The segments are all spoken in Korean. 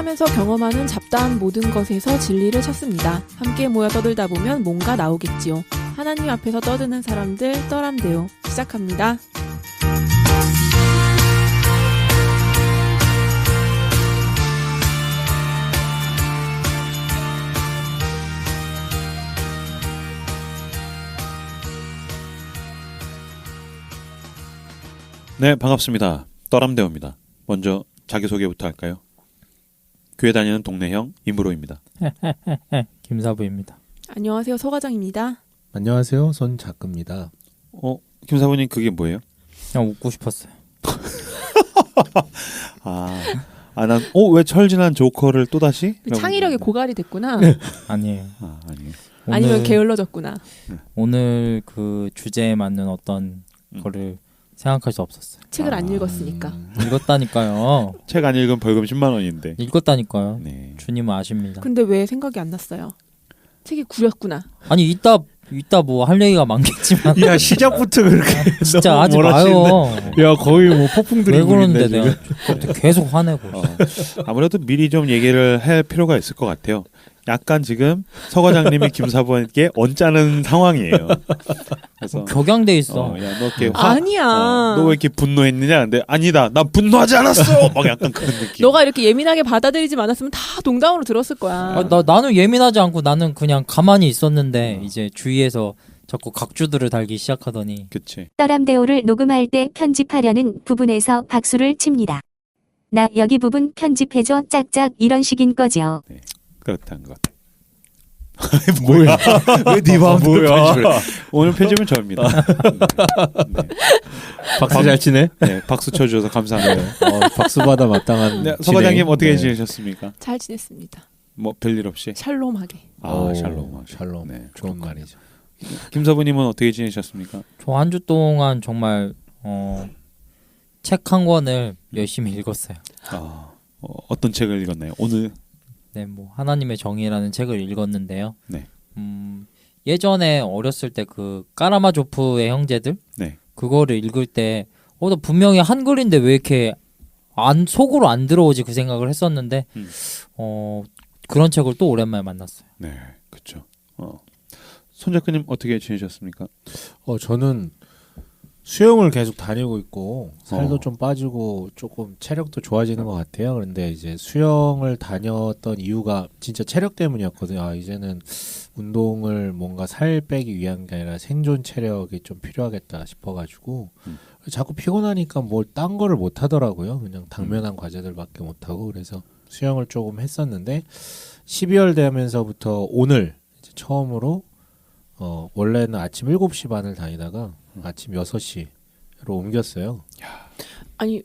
살아가면서 경험하는 잡다한 모든 것에서 진리를 찾습니다. 함께 모여 떠들다 보면 뭔가 나오겠지요. 하나님 앞에서 떠드는 사람들 떠람대요. 시작합니다. 네, 반갑습니다. 떠람대호입니다. 먼저 자기소개부터 할까요? 교회 다니는 동네형 임브로입니다. 김사부입니다. 안녕하세요. 서과장입니다. 안녕하세요. 손작급입니다. 김사부님 그게 뭐예요? 그냥 웃고 싶었어요. 난 왜 철진한 조커를 또 다시? 창의력이 고갈이 됐구나. 아니에요. 아니에요. 아니면 게을러졌구나. 오늘 그 주제에 맞는 어떤 거를 생각할 수 없었어요. 책을 안 읽었으니까. 읽었다니까요. 책 안 읽으면 벌금 10만 원인데. 읽었다니까요. 네. 주님은 아십니다. 근데 왜 생각이 안 났어요? 책이 구렸구나. 아니 이따 뭐 할 얘기가 많겠지만. 야, 시작부터 그렇게 진짜 하지 마요. 야, 거의 뭐 폭풍 왜 드리블인데 그러는데 지금. 내가 계속 화내고. 아무래도 미리 좀 얘기를 할 필요가 있을 것 같아요. 약간 지금 서 과장님이 김사부에게 언짢은 상황이에요. 그래서 격양돼 있어. 야, 너 이렇게 아니야. 너 왜 이렇게 분노했느냐? 근데 아니다. 나 분노하지 않았어. 막 약간 그런 느낌. 너가 이렇게 예민하게 받아들이지 않았으면 다 농담으로 들었을 거야. 나는 예민하지 않고 나는 그냥 가만히 있었는데 이제 주위에서 자꾸 각주들을 달기 시작하더니. 그치. 떠람대오를 녹음할 때 편집하려는 부분에서 박수를 칩니다. 나 여기 부분 편집해줘 짝짝 이런 식인 거죠. 그렇다는 것 같아. 뭐야? 왜 네 마음대로 편집을 해? 오늘 편집은 저입니다. 네. 박수 잘 치네. 네, 박수 쳐주셔서 감사합니다. 박수 받아 마땅한. 네, 서 과장님 어떻게 네. 지내셨습니까? 잘 지냈습니다. 뭐 별일 없이? 샬롬하게. 샬롬. 샬롬. 네, 좋은 말이죠. 김사부님은 어떻게 지내셨습니까? 저 한 주 동안 정말 책 한 권을 열심히 읽었어요. 어떤 책을 읽었나요? 오늘? 네, 뭐 하나님의 정의라는 책을 읽었는데요. 네. 예전에 어렸을 때 그 까라마조프의 형제들, 네. 그거를 읽을 때, 나 분명히 한글인데 왜 이렇게 속으로 안 들어오지 그 생각을 했었는데, 그런 책을 또 오랜만에 만났어요. 네, 그렇죠. 손 작가님 어떻게 지내셨습니까? 저는 수영을 계속 다니고 있고 살도 좀 빠지고 조금 체력도 좋아지는 것 같아요. 그런데 이제 수영을 다녔던 이유가 진짜 체력 때문이었거든요. 이제는 운동을 뭔가 살 빼기 위한 게 아니라 생존 체력이 좀 필요하겠다 싶어가지고 자꾸 피곤하니까 뭘 딴 거를 못 하더라고요. 그냥 당면한 과제들밖에 못 하고. 그래서 수영을 조금 했었는데 12월 되면서부터 오늘 이제 처음으로 원래는 아침 7시 반을 다니다가 아침 6시로 옮겼어요. 아니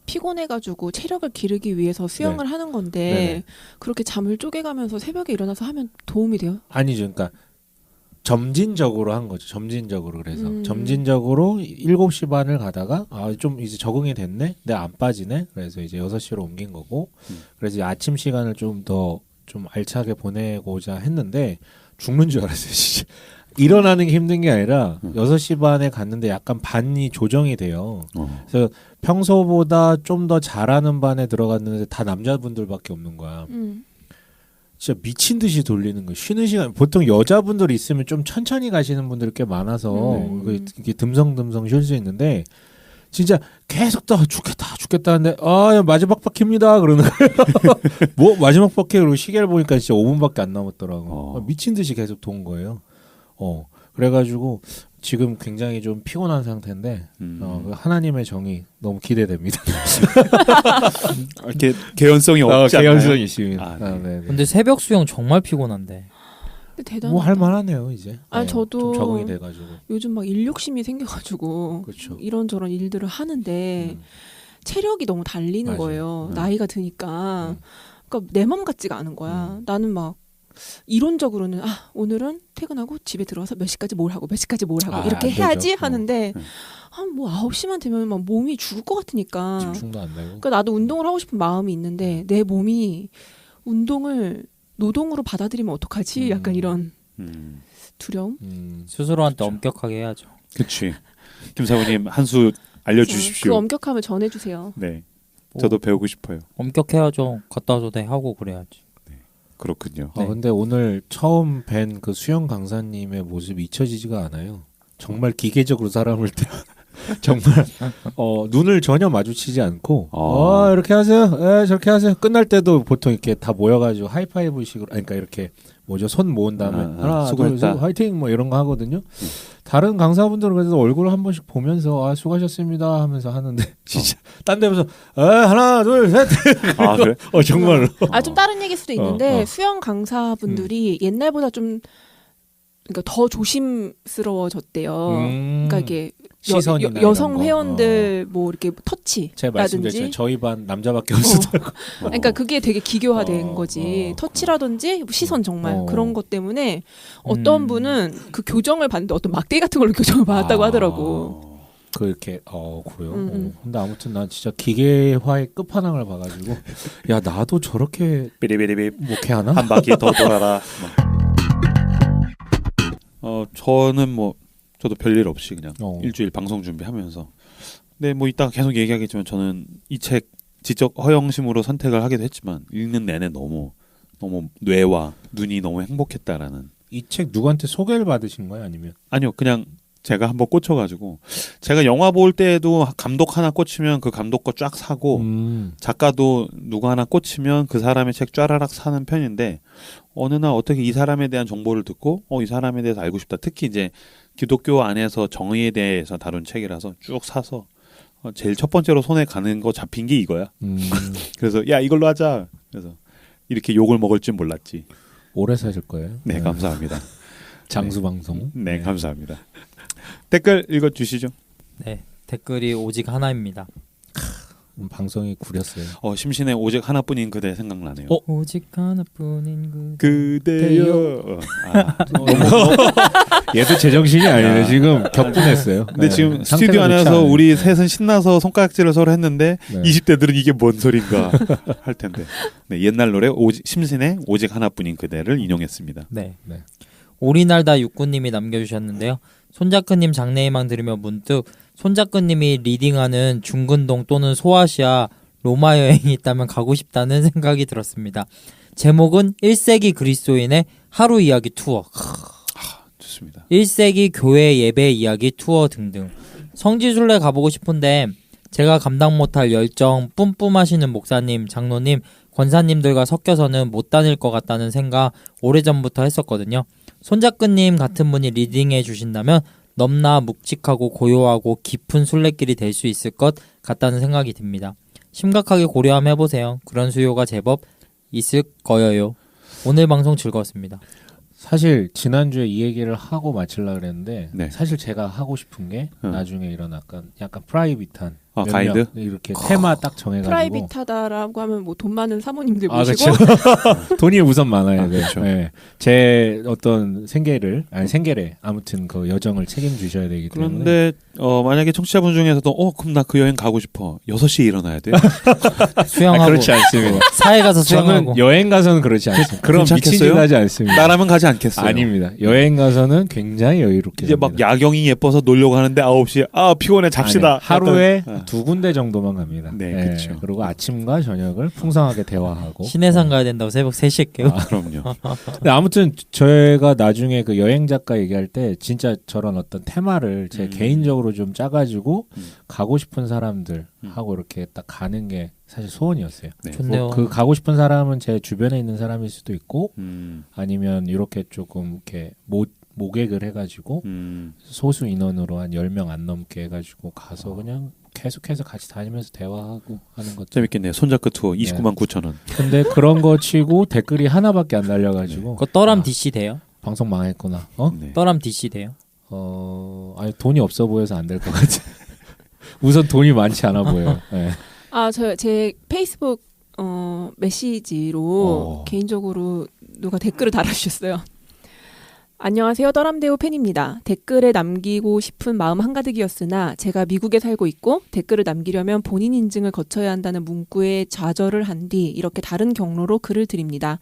피곤해가지고 체력을 기르기 위해서 수영을 하는 건데 네네. 그렇게 잠을 쪼개가면서 새벽에 일어나서 하면 도움이 돼요? 아니죠. 그러니까 점진적으로 한 거죠. 점진적으로. 그래서 점진적으로 7시 반을 가다가 좀 이제 적응이 됐네. 근데 안 빠지네. 그래서 이제 6시로 옮긴 거고. 그래서 이제 아침 시간을 좀 더 좀 알차게 보내고자 했는데 죽는 줄 알았어요. 진짜. 일어나는 게 힘든 게 아니라 6시 반에 갔는데 약간 반이 조정이 돼요. 그래서 평소보다 좀 더 잘하는 반에 들어갔는데 다 남자분들밖에 없는 거야. 진짜 미친 듯이 돌리는 거예요. 쉬는 시간 보통 여자분들 있으면 좀 천천히 가시는 분들이 꽤 많아서 이게 듬성듬성 쉴 수 있는데 진짜 계속 죽겠다 하는데 마지막 바퀴입니다 그러는 거예요. 뭐 마지막 바퀴 그리고 시계를 보니까 진짜 5분밖에 안 남았더라고. 미친 듯이 계속 돈 거예요. 그래가지고 지금 굉장히 좀 피곤한 상태인데 하나님의 정의 너무 기대됩니다. 이렇게 개연성이 없지 않나요? 개연성이 있습니다. 네. 근데 새벽 수영 정말 피곤한데. 근데 대단하다. 뭐 할만하네요 이제. 저도 좀 적응이 돼가지고. 요즘 막 일 욕심이 생겨가지고 그렇죠. 이런저런 일들을 하는데 체력이 너무 달리는 맞아요. 거예요. 나이가 드니까. 그러니까 내 맘 같지가 않은 거야. 나는 막 이론적으로는 오늘은 퇴근하고 집에 들어와서 몇 시까지 뭘 하고 몇 시까지 뭘 하고 이렇게 안 해야지 되죠. 하는데 뭐 9시만 되면 막 몸이 죽을 것 같으니까. 집중도 안 되고. 그러니까 나도 운동을 하고 싶은 마음이 있는데 내 몸이 운동을 노동으로 받아들이면 어떡하지? 약간 이런 두려움? 스스로한테 엄격하게 해야죠. 그치. 김사부님 한 수 알려주십시오. 그 엄격함을 전해주세요. 네. 저도 배우고 싶어요. 엄격해야죠. 갔다 와도 돼 하고 그래야지. 그렇군요. 네. 근데 오늘 처음 뵌 그 수영 강사님의 모습이 잊혀지지가 않아요. 정말 기계적으로 사람을 정말 눈을 전혀 마주치지 않고 이렇게 하세요. 저렇게 하세요. 끝날 때도 보통 이렇게 다 모여가지고 하이파이브식으로 그러니까 이렇게 뭐죠 손 모은 다음에 하나 둘 셋 화이팅 뭐 이런 거 하거든요. 다른 강사분들은 그래서 얼굴을 한 번씩 보면서 수고하셨습니다 하면서 하는데 진짜 딴 데면서 하나 둘 셋 그래? 정말로 좀 다른 얘기일 수도 있는데 수영 강사분들이 옛날보다 좀 그러니까 더 조심스러워졌대요. 그러니까 이게 시선이나 여성 이런 거. 회원들 뭐 이렇게 제가 터치라든지 말씀드렸죠. 저희 반 남자밖에 없었다고. 그러니까 그게 되게 기교화된 거지. 터치라든지 시선 정말 그런 것 때문에 어떤 분은 그 교정을 받는데 어떤 막대기 같은 걸로 교정을 받았다고 하더라고. 그렇게 그래요. 근데 아무튼 난 진짜 기계화의 끝판왕을 봐가지고 야 나도 저렇게 삐리삐리삐 목회 하나? 한 바퀴 더 돌아라. 저는 뭐 저도 별일 없이 그냥 일주일 방송 준비하면서. 근데 뭐 이따가 계속 얘기하겠지만 저는 이 책 지적 허영심으로 선택을 하기도 했지만 읽는 내내 너무 뇌와 눈이 너무 행복했다라는. 이 책 누구한테 소개를 받으신 거예요, 아니면? 아니요, 그냥 제가 한번 꽂혀가지고 제가 영화 볼 때도 감독 하나 꽂히면 그 감독 거 쫙 사고 작가도 누구 하나 꽂히면 그 사람의 책 쫘라락 사는 편인데 어느 날 어떻게 이 사람에 대한 정보를 듣고 이 사람에 대해서 알고 싶다. 특히 이제 기독교 안에서 정의에 대해서 다룬 책이라서 쭉 사서 제일 첫 번째로 손에 가는 거 잡힌 게 이거야. 그래서 야 이걸로 하자. 그래서 이렇게 욕을 먹을 줄 몰랐지. 오래 사실 거예요? 네, 감사합니다. 장수 방송. 네, 감사합니다. 댓글 읽어주시죠. 네, 댓글이 오직 하나입니다. 방송이 구렸어요. 심신의 오직 하나뿐인 그대 생각나네요. 오직 하나뿐인 그대여. 얘도 제정신이 아니네. 지금 격분했어요. 근데 지금 스튜디오 안에서 우리 셋은 신나서 손가락질을 서로 했는데 20대들은 이게 뭔 소린가 할 텐데. 네, 옛날 노래 심신의 오직 하나뿐인 그대를 인용했습니다. 네. 오리날다 육구님이 남겨주셨는데요. 손자크님 장래희망 들으며 문득 손자크님이 리딩하는 중근동 또는 소아시아 로마 여행이 있다면 가고 싶다는 생각이 들었습니다. 제목은 1세기 그리스도인의 하루 이야기 투어. 좋습니다. 1세기 교회 예배 이야기 투어 등등. 성지순례 가보고 싶은데 제가 감당 못할 열정 뿜뿜하시는 목사님, 장로님, 권사님들과 섞여서는 못 다닐 것 같다는 생각 오래전부터 했었거든요. 손자크님 같은 분이 리딩해 주신다면 넘나 묵직하고 고요하고 깊은 순례길이 될 수 있을 것 같다는 생각이 듭니다. 심각하게 고려 한번 해보세요. 그런 수요가 제법 있을 거예요. 오늘 방송 즐거웠습니다. 사실 지난주에 이 얘기를 하고 마치려고 그랬는데 네. 사실 제가 하고 싶은 게 나중에 이런 약간 프라이빗한 가이드? 이렇게 테마 딱 정해가지고 프라이빗하다라고 하면 뭐 돈 많은 사모님들 모시고 그렇죠. 돈이 우선 많아야 돼요. 그렇죠. 네. 제 어떤 생계래 아무튼 그 여정을 책임지셔야 되기 때문에. 그런데 만약에 청취자분 중에서도 그럼 나 그 여행 가고 싶어. 6시에 일어나야 돼? 수영하고 그렇지 않습니다. 사회 가서 수영하고. 저는 여행 가서는 그렇지 않습니다. 그럼 미친 짓 괜찮겠어요? 하지 않습니다. 나라면 가지 않겠어요. 아닙니다. 여행 가서는 굉장히 여유롭게 이제 막 야경이 예뻐서 놀려고 하는데 9시에 피곤해 잡시다. 하루에 2군데 정도만 갑니다. 네, 그렇죠. 그리고 아침과 저녁을 풍성하게 대화하고 시내산 가야 된다고 새벽 3시에 깨워. 그럼요. 근데 아무튼 저희가 나중에 그 여행 작가 얘기할 때 진짜 저런 어떤 테마를 제 개인적으로 좀 짜가지고 가고 싶은 사람들 하고 이렇게 딱 가는 게 사실 소원이었어요. 네. 좋네요. 그 가고 싶은 사람은 제 주변에 있는 사람일 수도 있고 아니면 이렇게 조금 이렇게 모객을 해가지고 소수 인원으로 한 10명 안 넘게 해가지고 가서 그냥 계속해서 같이 다니면서 대화하고 하는 것도 재밌겠네요. 손잡고 투어 29만 9천 원. 근데 그런 거 치고 댓글이 하나밖에 안 달려가지고 그거 떠람 DC 돼요? 방송 망했구나. 네. 떠람 DC 돼요? 아니 돈이 없어 보여서 안 될 것 같아. 우선 돈이 많지 않아 보여요. 네. 제 페이스북 메시지로 개인적으로 누가 댓글을 달아주셨어요. 안녕하세요. 떠람대오 팬입니다. 댓글에 남기고 싶은 마음 한가득이었으나 제가 미국에 살고 있고 댓글을 남기려면 본인 인증을 거쳐야 한다는 문구에 좌절을 한 뒤 이렇게 다른 경로로 글을 드립니다.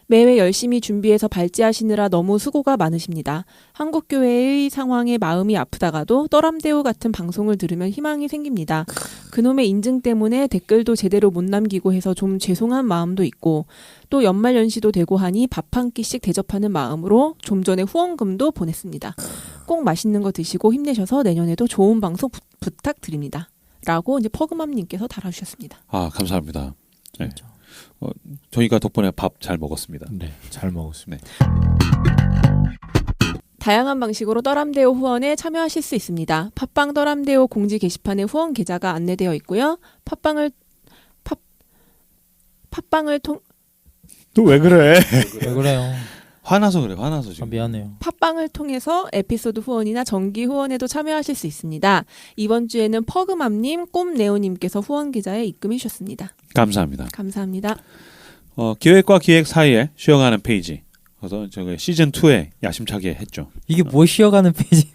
매회 열심히 준비해서 발제하시느라 너무 수고가 많으십니다. 한국교회의 상황에 마음이 아프다가도 떠람대우 같은 방송을 들으면 희망이 생깁니다. 그놈의 인증 때문에 댓글도 제대로 못 남기고 해서 좀 죄송한 마음도 있고 또 연말연시도 되고 하니 밥 한 끼씩 대접하는 마음으로 좀 전에 후원금도 보냈습니다. 꼭 맛있는 거 드시고 힘내셔서 내년에도 좋은 방송 부탁드립니다. 라고 이제 퍼그맘님께서 달아주셨습니다. 아, 감사합니다. 네. 저희가 덕분에 밥 잘 먹었습니다. 네, 잘 먹었습니다. 다양한 방식으로 떠람대오 후원에 참여하실 수 있습니다. 팟빵 떠람대오 공지 게시판에 후원 계좌가 안내되어 있고요. 팟빵을 통 또 왜 그래? 왜 그래요? 화나서 그래. 화나서 아, 지금. 미안해요. 팟빵을 통해서 에피소드 후원이나 정기 후원에도 참여하실 수 있습니다. 이번 주에는 퍼그맘님, 꼼네오님께서 후원 계좌에 입금해 주셨습니다. 감사합니다. 감사합니다. 기획과 기획 사이에 쉬어가는 페이지. 그래서 저기 시즌 2에 야심차게 했죠. 이게 뭐 쉬어가는 페이지예요?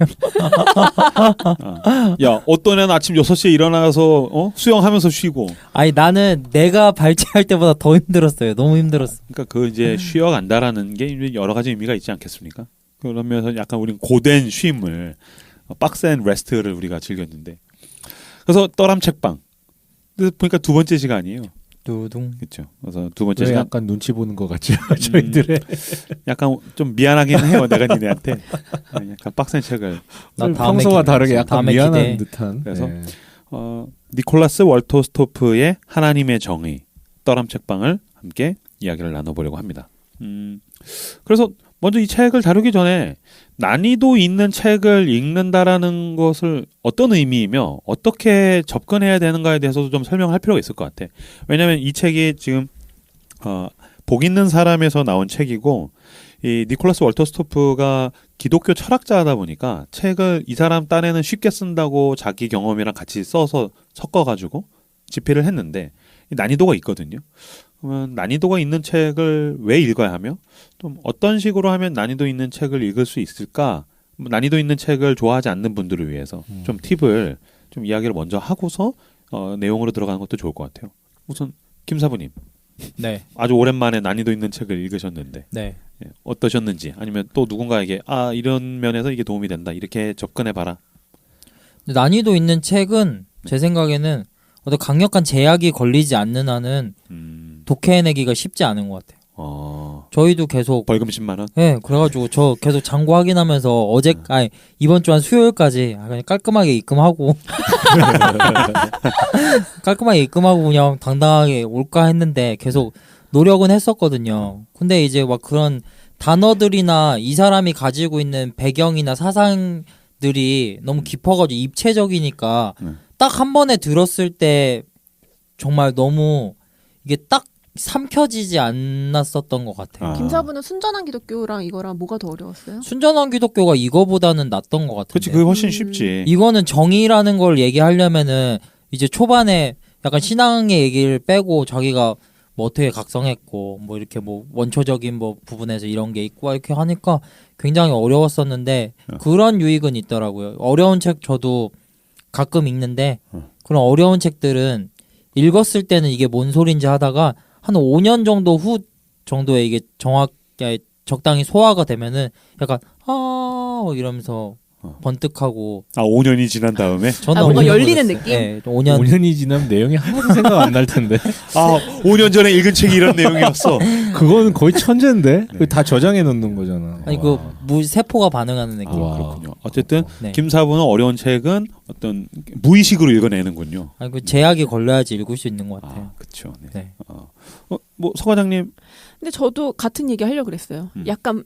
야, 어떤 애는 아침 6시에 일어나서 수영하면서 쉬고. 아니 나는 내가 발제할 때보다 더 힘들었어요. 너무 힘들었어. 그러니까 그 이제 쉬어간다라는 게 여러 가지 의미가 있지 않겠습니까? 그러면서 약간 우린 고된 쉼을 빡센 레스트를 우리가 즐겼는데. 그래서 떠람 책방. 보니까 두 번째 시간이에요. 두둥. 그렇죠. 그래서 두 번째 왜 시간 약간 눈치 보는 것 같죠? 저희들의 약간 좀 미안하긴 해요. 내가 니네한테 약간 빡센 책을. 나 다음에 평소와 다르게 약간 다음에 미안한 기대해. 듯한. 그래서 네. 니콜라스 월터스토프의 하나님의 정의 떠람 책방을 함께 이야기를 나눠보려고 합니다. 그래서 먼저 이 책을 다루기 전에 난이도 있는 책을 읽는다라는 것을 어떤 의미이며 어떻게 접근해야 되는가에 대해서도 좀 설명할 필요가 있을 것 같아. 왜냐하면 이 책이 지금 복 있는 사람에서 나온 책이고 이 니콜라스 월터스토프가 기독교 철학자다 보니까 책을 이 사람 딴에는 쉽게 쓴다고 자기 경험이랑 같이 써서 섞어가지고 집필을 했는데 난이도가 있거든요. 그러면 난이도가 있는 책을 왜 읽어야 하며 또 어떤 식으로 하면 난이도 있는 책을 읽을 수 있을까? 난이도 있는 책을 좋아하지 않는 분들을 위해서 좀 팁을 좀 이야기를 먼저 하고서 내용으로 들어가는 것도 좋을 것 같아요. 우선 김사부님 네. 아주 오랜만에 난이도 있는 책을 읽으셨는데 네. 어떠셨는지 아니면 또 누군가에게 이런 면에서 이게 도움이 된다 이렇게 접근해봐라. 난이도 있는 책은 제 생각에는 어떤 강력한 제약이 걸리지 않는 한은 독해내기가 쉽지 않은 것 같아요. 저희도 계속 벌금 10만 원. 네, 그래가지고 저 계속 장고 확인하면서 이번 주 한 수요일까지 그냥 깔끔하게 입금하고 깔끔하게 입금하고 그냥 당당하게 올까 했는데 계속 노력은 했었거든요. 근데 이제 막 그런 단어들이나 이 사람이 가지고 있는 배경이나 사상들이 너무 깊어가지고 입체적이니까 딱 한 번에 들었을 때 정말 너무 이게 딱 삼켜지지 않았었던 것 같아요. 김사부는 순전한 기독교랑 이거랑 뭐가 더 어려웠어요? 순전한 기독교가 이거보다는 낫던 것 같은데. 그렇지, 그게 훨씬 쉽지. 이거는 정의라는 걸 얘기하려면은 이제 초반에 약간 신앙의 얘기를 빼고 자기가 뭐 어떻게 각성했고 뭐 이렇게 뭐 원초적인 뭐 부분에서 이런 게 있고 이렇게 하니까 굉장히 어려웠었는데 그런 유익은 있더라고요. 어려운 책 저도 가끔 읽는데 그런 어려운 책들은 읽었을 때는 이게 뭔 소린지 하다가 한 5년 정도 후 정도에 이게 정확하게 적당히 소화가 되면은 약간 이러면서 번뜩하고 5년이 지난 다음에 저는 뭔가 5년 열리는 걸렸어요. 느낌? 네, 5년 5년이 지나면 내용이 하나도 생각 안 날 텐데. 5년 전에 읽은 책이 이런 내용이었어. 그건 거의 천재인데. 그거 다 저장해 놓는 거잖아. 아니 그 세포가 반응하는 느낌. 그렇군요. 어쨌든 네. 김사부는 어려운 책은 어떤 무의식으로 읽어내는군요. 아니 그 제약이 걸려야지 읽을 수 있는 것 같아요. 그렇죠. 네. 네. 뭐 서과장님. 근데 저도 같은 얘기 하려고 그랬어요. 약간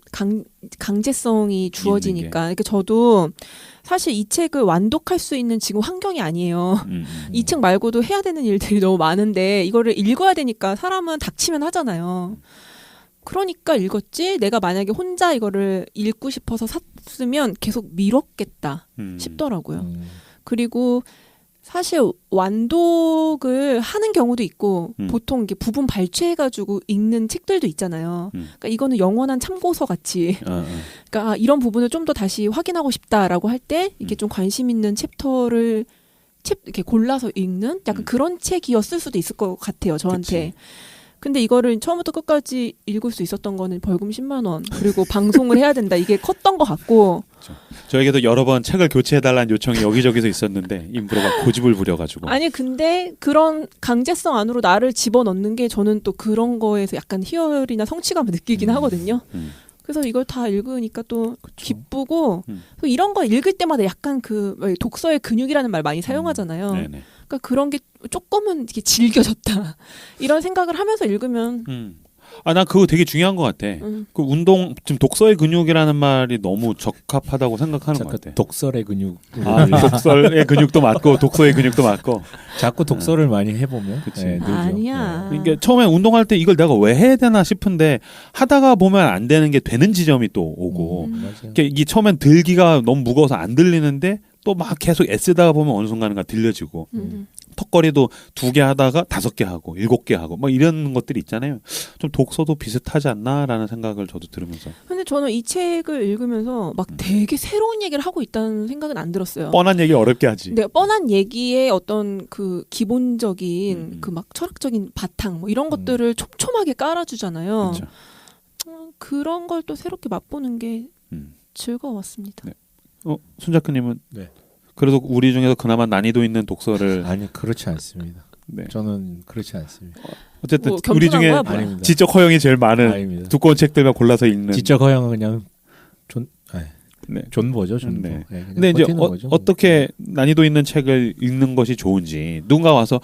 강제성이 주어지니까. 그러니까 저도 사실 이 책을 완독할 수 있는 지금 환경이 아니에요. 이 책 말고도 해야 되는 일들이 너무 많은데 이거를 읽어야 되니까 사람은 닥치면 하잖아요. 그러니까 읽었지. 내가 만약에 혼자 이거를 읽고 싶어서 샀으면 계속 미뤘겠다 싶더라고요. 그리고 사실 완독을 하는 경우도 있고 보통 이게 부분 발췌해가지고 읽는 책들도 있잖아요. 그러니까 이거는 영원한 참고서 같이. 그러니까 이런 부분을 좀 더 다시 확인하고 싶다라고 할 때 이게 좀 관심 있는 챕터를 이렇게 골라서 읽는 약간 그런 책이었을 수도 있을 것 같아요. 저한테. 그치. 근데 이거를 처음부터 끝까지 읽을 수 있었던 거는 벌금 10만 원 그리고 방송을 해야 된다 이게 컸던 것 같고 그렇죠. 저에게도 여러 번 책을 교체해달라는 요청이 여기저기서 있었는데 임브로가 고집을 부려가지고 아니 근데 그런 강제성 안으로 나를 집어넣는 게 저는 또 그런 거에서 약간 희열이나 성취감을 느끼긴 하거든요. 그래서 이걸 다 읽으니까 또 그쵸. 기쁘고 또 이런 거 읽을 때마다 약간 그 독서의 근육이라는 말 많이 사용하잖아요. 네네. 그러니까 그런 게 조금은 이렇게 질겨졌다 이런 생각을 하면서 읽으면 난 그거 되게 중요한 것 같아. 그 운동 지금 독서의 근육이라는 말이 너무 적합하다고 생각하는 것 같아. 독설의 근육. 독서의 근육도 맞고 독서의 근육도 맞고. 자꾸 독서를 많이 해보면 그치. 네, 늘죠. 아니야. 이게 처음에 운동할 때 이걸 내가 왜 해야 되나 싶은데 하다가 보면 안 되는 게 되는 지점이 또 오고. 맞아요. 이게 처음엔 들기가 너무 무거워서 안 들리는데 또 막 계속 애쓰다가 보면 어느 순간인가 들려지고. 턱걸이도 2개 하다가 5개 하고 7개 하고 막 이런 것들이 있잖아요. 좀 독서도 비슷하지 않나라는 생각을 저도 들으면서. 근데 저는 이 책을 읽으면서 막 되게 새로운 얘기를 하고 있다는 생각은 안 들었어요. 뻔한 얘기 어렵게 하지. 네, 뻔한 얘기의 어떤 그 기본적인 그 막 철학적인 바탕 뭐 이런 것들을 촘촘하게 깔아주잖아요. 그렇죠. 그런 걸 또 새롭게 맛보는 게 음. 즐거웠습니다. 네. 손 작가님은 네. 그래도 우리 중에서 그나마 난이도 있는 독서를 아니 그렇지 않습니다. 네. 저는 그렇지 않습니다. 어쨌든 뭐 우리 중에 겸손한 거야, 뭐야? 아닙니다. 지적 허용이 제일 많은 아닙니다. 두꺼운 책들만 골라서 읽는. 지적 허용은 그냥 네. 존버죠, 존버. 네. 네, 그냥 근데 이제 버티는 거죠. 어떻게 난이도 있는 책을 읽는 것이 좋은지 누군가 와서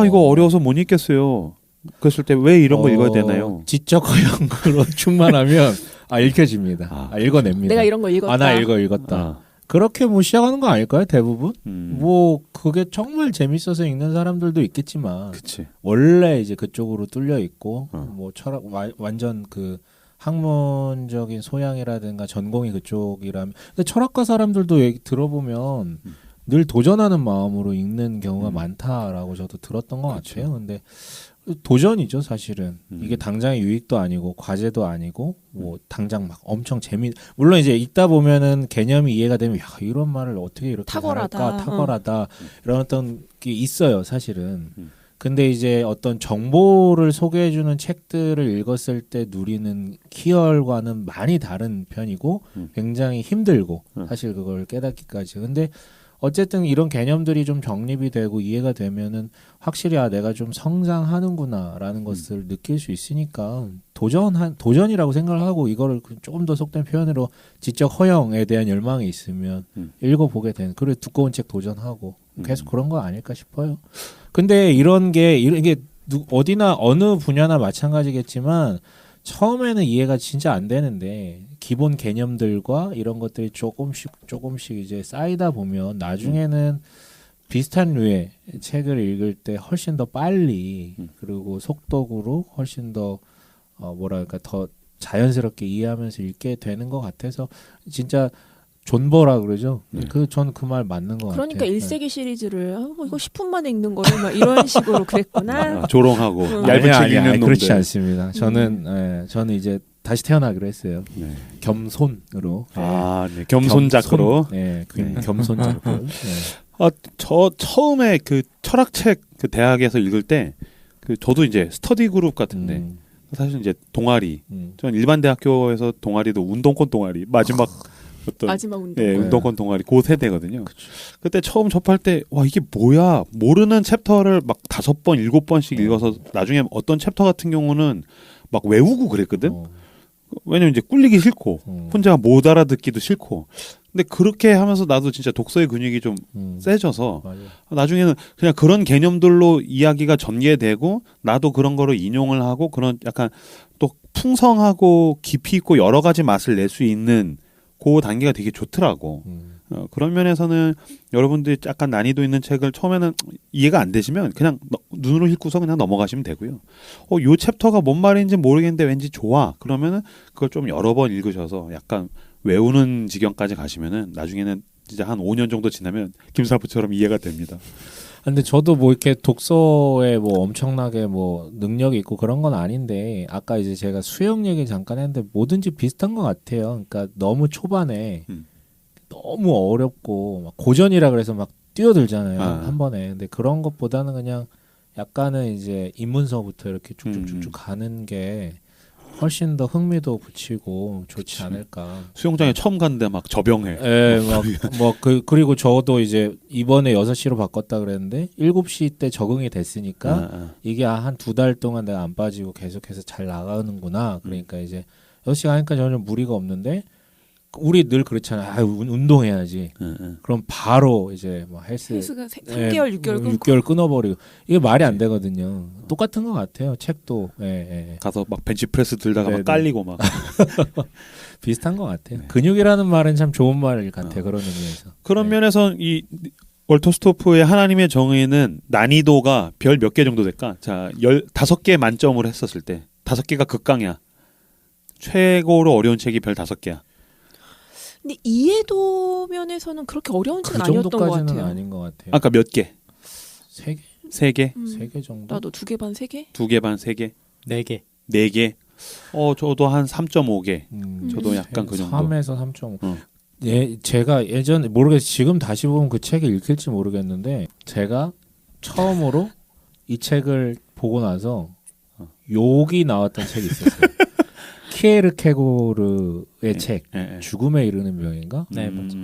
이거 어려워서 못 읽겠어요. 그랬을 때 왜 이런 거 읽어야 되나요? 지적 허용으로 충만하면 읽혀집니다. 읽어냅니다. 내가 이런 거 읽었다. 나 읽었다. 그렇게 뭐 시작하는 거 아닐까요? 대부분? 뭐 그게 정말 재밌어서 읽는 사람들도 있겠지만 그치. 원래 이제 그쪽으로 뚫려 있고 어. 뭐 철학 완전 그 학문적인 소양이라든가 전공이 그쪽이라면 근데 철학과 사람들도 얘기 들어보면 늘 도전하는 마음으로 읽는 경우가 많다라고 저도 들었던 것 그렇죠. 같아요. 근데 도전이죠, 사실은. 이게 당장의 유익도 아니고 과제도 아니고 뭐 당장 막 엄청 물론 이제 읽다 보면은 개념이 이해가 되면 야, 이런 말을 어떻게 이렇게 탁월하다. 잘할까? 탁월하다. 이런 어떤 게 있어요, 사실은. 근데 이제 어떤 정보를 소개해주는 책들을 읽었을 때 누리는 희열과는 많이 다른 편이고 굉장히 힘들고 사실 그걸 깨닫기까지. 근데 어쨌든 이런 개념들이 좀 정립이 되고 이해가 되면은 확실히 내가 좀 성장하는구나라는 것을 느낄 수 있으니까 도전이라고 생각을 하고 이거를 조금 더 속된 표현으로 지적 허영에 대한 열망이 있으면 읽어보게 되는 그래 두꺼운 책 도전하고 계속 그런 거 아닐까 싶어요. 근데 이게 어디나 어느 분야나 마찬가지겠지만 처음에는 이해가 진짜 안 되는데 기본 개념들과 이런 것들이 조금씩 이제 쌓이다 보면 나중에는 비슷한 류의 책을 읽을 때 훨씬 더 빨리 그리고 속독으로 훨씬 더 뭐랄까 더 자연스럽게 이해하면서 읽게 되는 것 같아서 진짜 존버라 그러죠. 전 그 말 맞는 것 그러니까 같아요. 1세기 시리즈를 이거 10분 만에 읽는 거를 막 이런 식으로 그랬구나. 조롱하고 얇은 책 읽는 놈들. 그렇지 않습니다. 저는 이제 다시 태어나기로 했어요. 네. 겸손으로. 네. 겸손작으로. 겸손작으로. 저 처음에 그 철학책 그 대학에서 읽을 때 저도 이제 스터디 그룹 같은데 사실 이제 동아리. 전 일반 대학교에서 동아리도 운동권 동아리 마지막 운동. 예, 운동권 동아리 그 세대거든요. 그때 처음 접할 때 와 이게 뭐야 모르는 챕터를 막 5번 7번씩 읽어서 나중에 어떤 챕터 같은 경우는 막 외우고 그랬거든. 왜냐면 이제 꿀리기 싫고 혼자 못 알아듣기도 싫고. 근데 그렇게 하면서 나도 진짜 독서의 근육이 좀 세져서 나중에는 그냥 그런 개념들로 이야기가 전개되고 나도 그런 거로 인용을 하고 그런 약간 또 풍성하고 깊이 있고 여러 가지 맛을 낼 수 있는 그 단계가 되게 좋더라고. 그런 면에서는 여러분들이 약간 난이도 있는 책을 처음에는 이해가 안 되시면 그냥 눈으로 읽고서 그냥 넘어가시면 되고요. 요 챕터가 뭔 말인지 모르겠는데 왠지 좋아. 그러면은 그걸 좀 여러 번 읽으셔서 약간 외우는 지경까지 가시면은 나중에는 진짜 한 5년 정도 지나면 김살프처럼 이해가 됩니다. 근데 저도 뭐 이렇게 독서에 뭐 엄청나게 뭐 능력이 있고 그런 건 아닌데 아까 이제 제가 수영 얘기 잠깐 했는데 뭐든지 비슷한 것 같아요. 그러니까 너무 초반에 너무 어렵고 막 고전이라 그래서 막 뛰어들잖아요. 한 번에. 근데 그런 것보다는 그냥 약간은 이제 입문서부터 이렇게 쭉쭉쭉쭉 가는 게 훨씬 더 흥미도 붙이고 좋지 않을까. 수영장에 처음 갔는데 막 저병해. 예, 그리고 저도 이제 이번에 6시로 바꿨다 그랬는데 7시 때 적응이 됐으니까 이게 한 2달 동안 내가 안 빠지고 계속해서 잘 나가는구나. 그러니까 이제 6시 가니까 전혀 무리가 없는데 우리 늘 그렇잖아. 운동해야지. 그럼 바로 이제 뭐 헬스가 3개월, 6개월 6개월 끊어버리고 이게 말이 안 되거든요. 똑같은 것 같아요. 책도 가서 막 벤치프레스 들다가 막 깔리고 막 비슷한 것 같아요. 근육이라는 말은 참 좋은 말 같아. 그런 의미에서. 그런 면에서 이 월터스토프의 하나님의 정의는 난이도가 별 몇 개 정도 될까? 자, 15개 만점을 했었을 때 5개가 극강이야. 최고로 어려운 책이 별 5개야. 근데 이해도 면에서는 그렇게 어려운 책은 그 아니었던 것 정도까지는 같아요. 아닌 것 같아요. 아까 몇 개? 3개? 3개? 3개 정도? 나도 2개 반 3개? 2개 반 3개? 4개. 4개? 저도 한 3.5개. 저도 약간 그 정도. 3에서 3.5. 예, 제가 예전에 모르겠어요. 지금 다시 보면 그 책을 읽힐지 모르겠는데 제가 처음으로 이 책을 보고 나서 욕이 나왔던 책이 있었어요. 키에르케고르의 책 죽음에 이르는 병인가? 네, 맞아.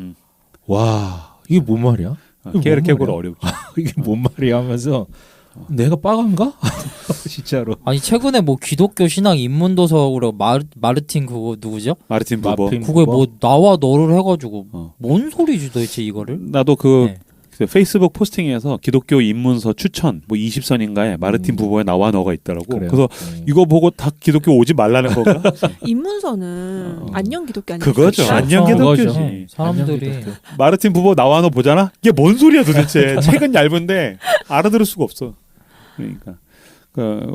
와, 이게 뭔 말이야? 키에르케고르 어렵지. 이게 뭔 말이야 하면서 내가 빠간가? 진짜로. 아니 최근에 뭐 기독교 신앙 입문도서로 마르틴 그거 누구죠? 마르틴 부버. 그거에 뭐 나와 너를 해가지고 뭔 소리지 도대체 이거를? 나도 그 페이스북 포스팅에서 기독교 입문서 추천 뭐 20선인가에 마르틴 부버의 나와 너가 있더라고. 그래요? 그래서 이거 보고 다 기독교 오지 말라는 건가? 입문서는 안녕 기독교 아니에요? 그거죠. 안녕 기독교지. 사람들이 마르틴 부버 나와 너 보잖아. 이게 뭔 소리야 도대체. 책은 얇은데 알아들을 수가 없어. 그러니까.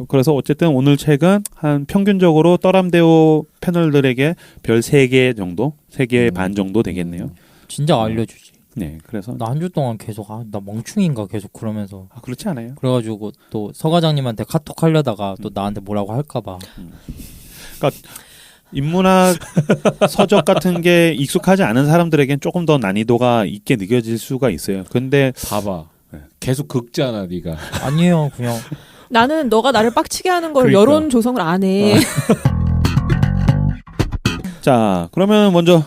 그래서 어쨌든 오늘 책은 한 평균적으로 떠람대오 패널들에게 별 3개 정도, 3개 반 정도 되겠네요. 진짜 알려주지. 네, 그래서 나 한 주 동안 계속 나 멍충인가 계속 그러면서 그렇지 않아요. 그래가지고 또 서 과장님한테 카톡 하려다가 또 나한테 뭐라고 할까봐. 그러니까 인문학 서적 같은 게 익숙하지 않은 사람들에겐 조금 더 난이도가 있게 느껴질 수가 있어요. 근데 봐봐, 계속 긁잖아, 네가. 아니에요, 그냥 나는 너가 나를 빡치게 하는 걸 그러니까. 여론 조성을 안 해. 자, 그러면 먼저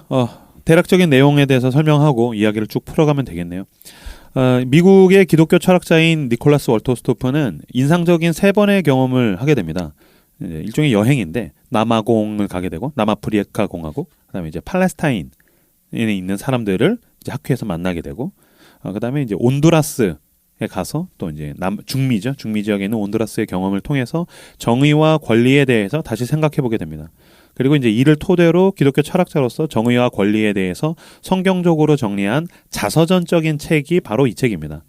대략적인 내용에 대해서 설명하고 이야기를 쭉 풀어가면 되겠네요. 미국의 기독교 철학자인 니콜라스 월터스토프는 인상적인 3번의 경험을 하게 됩니다. 일종의 여행인데 남아공을 가게 되고 남아프리카 공화국, 그다음에 이제 팔레스타인에 있는 사람들을 이제 학교에서 만나게 되고, 그다음에 이제 온두라스에 가서 또 이제 중미죠. 중미 지역에 있는 온두라스의 경험을 통해서 정의와 권리에 대해서 다시 생각해 보게 됩니다. 그리고 이제 이를 토대로 기독교 철학자로서 정의와 권리에 대해서 성경적으로 정리한 자서전적인 책이 바로 이 책입니다.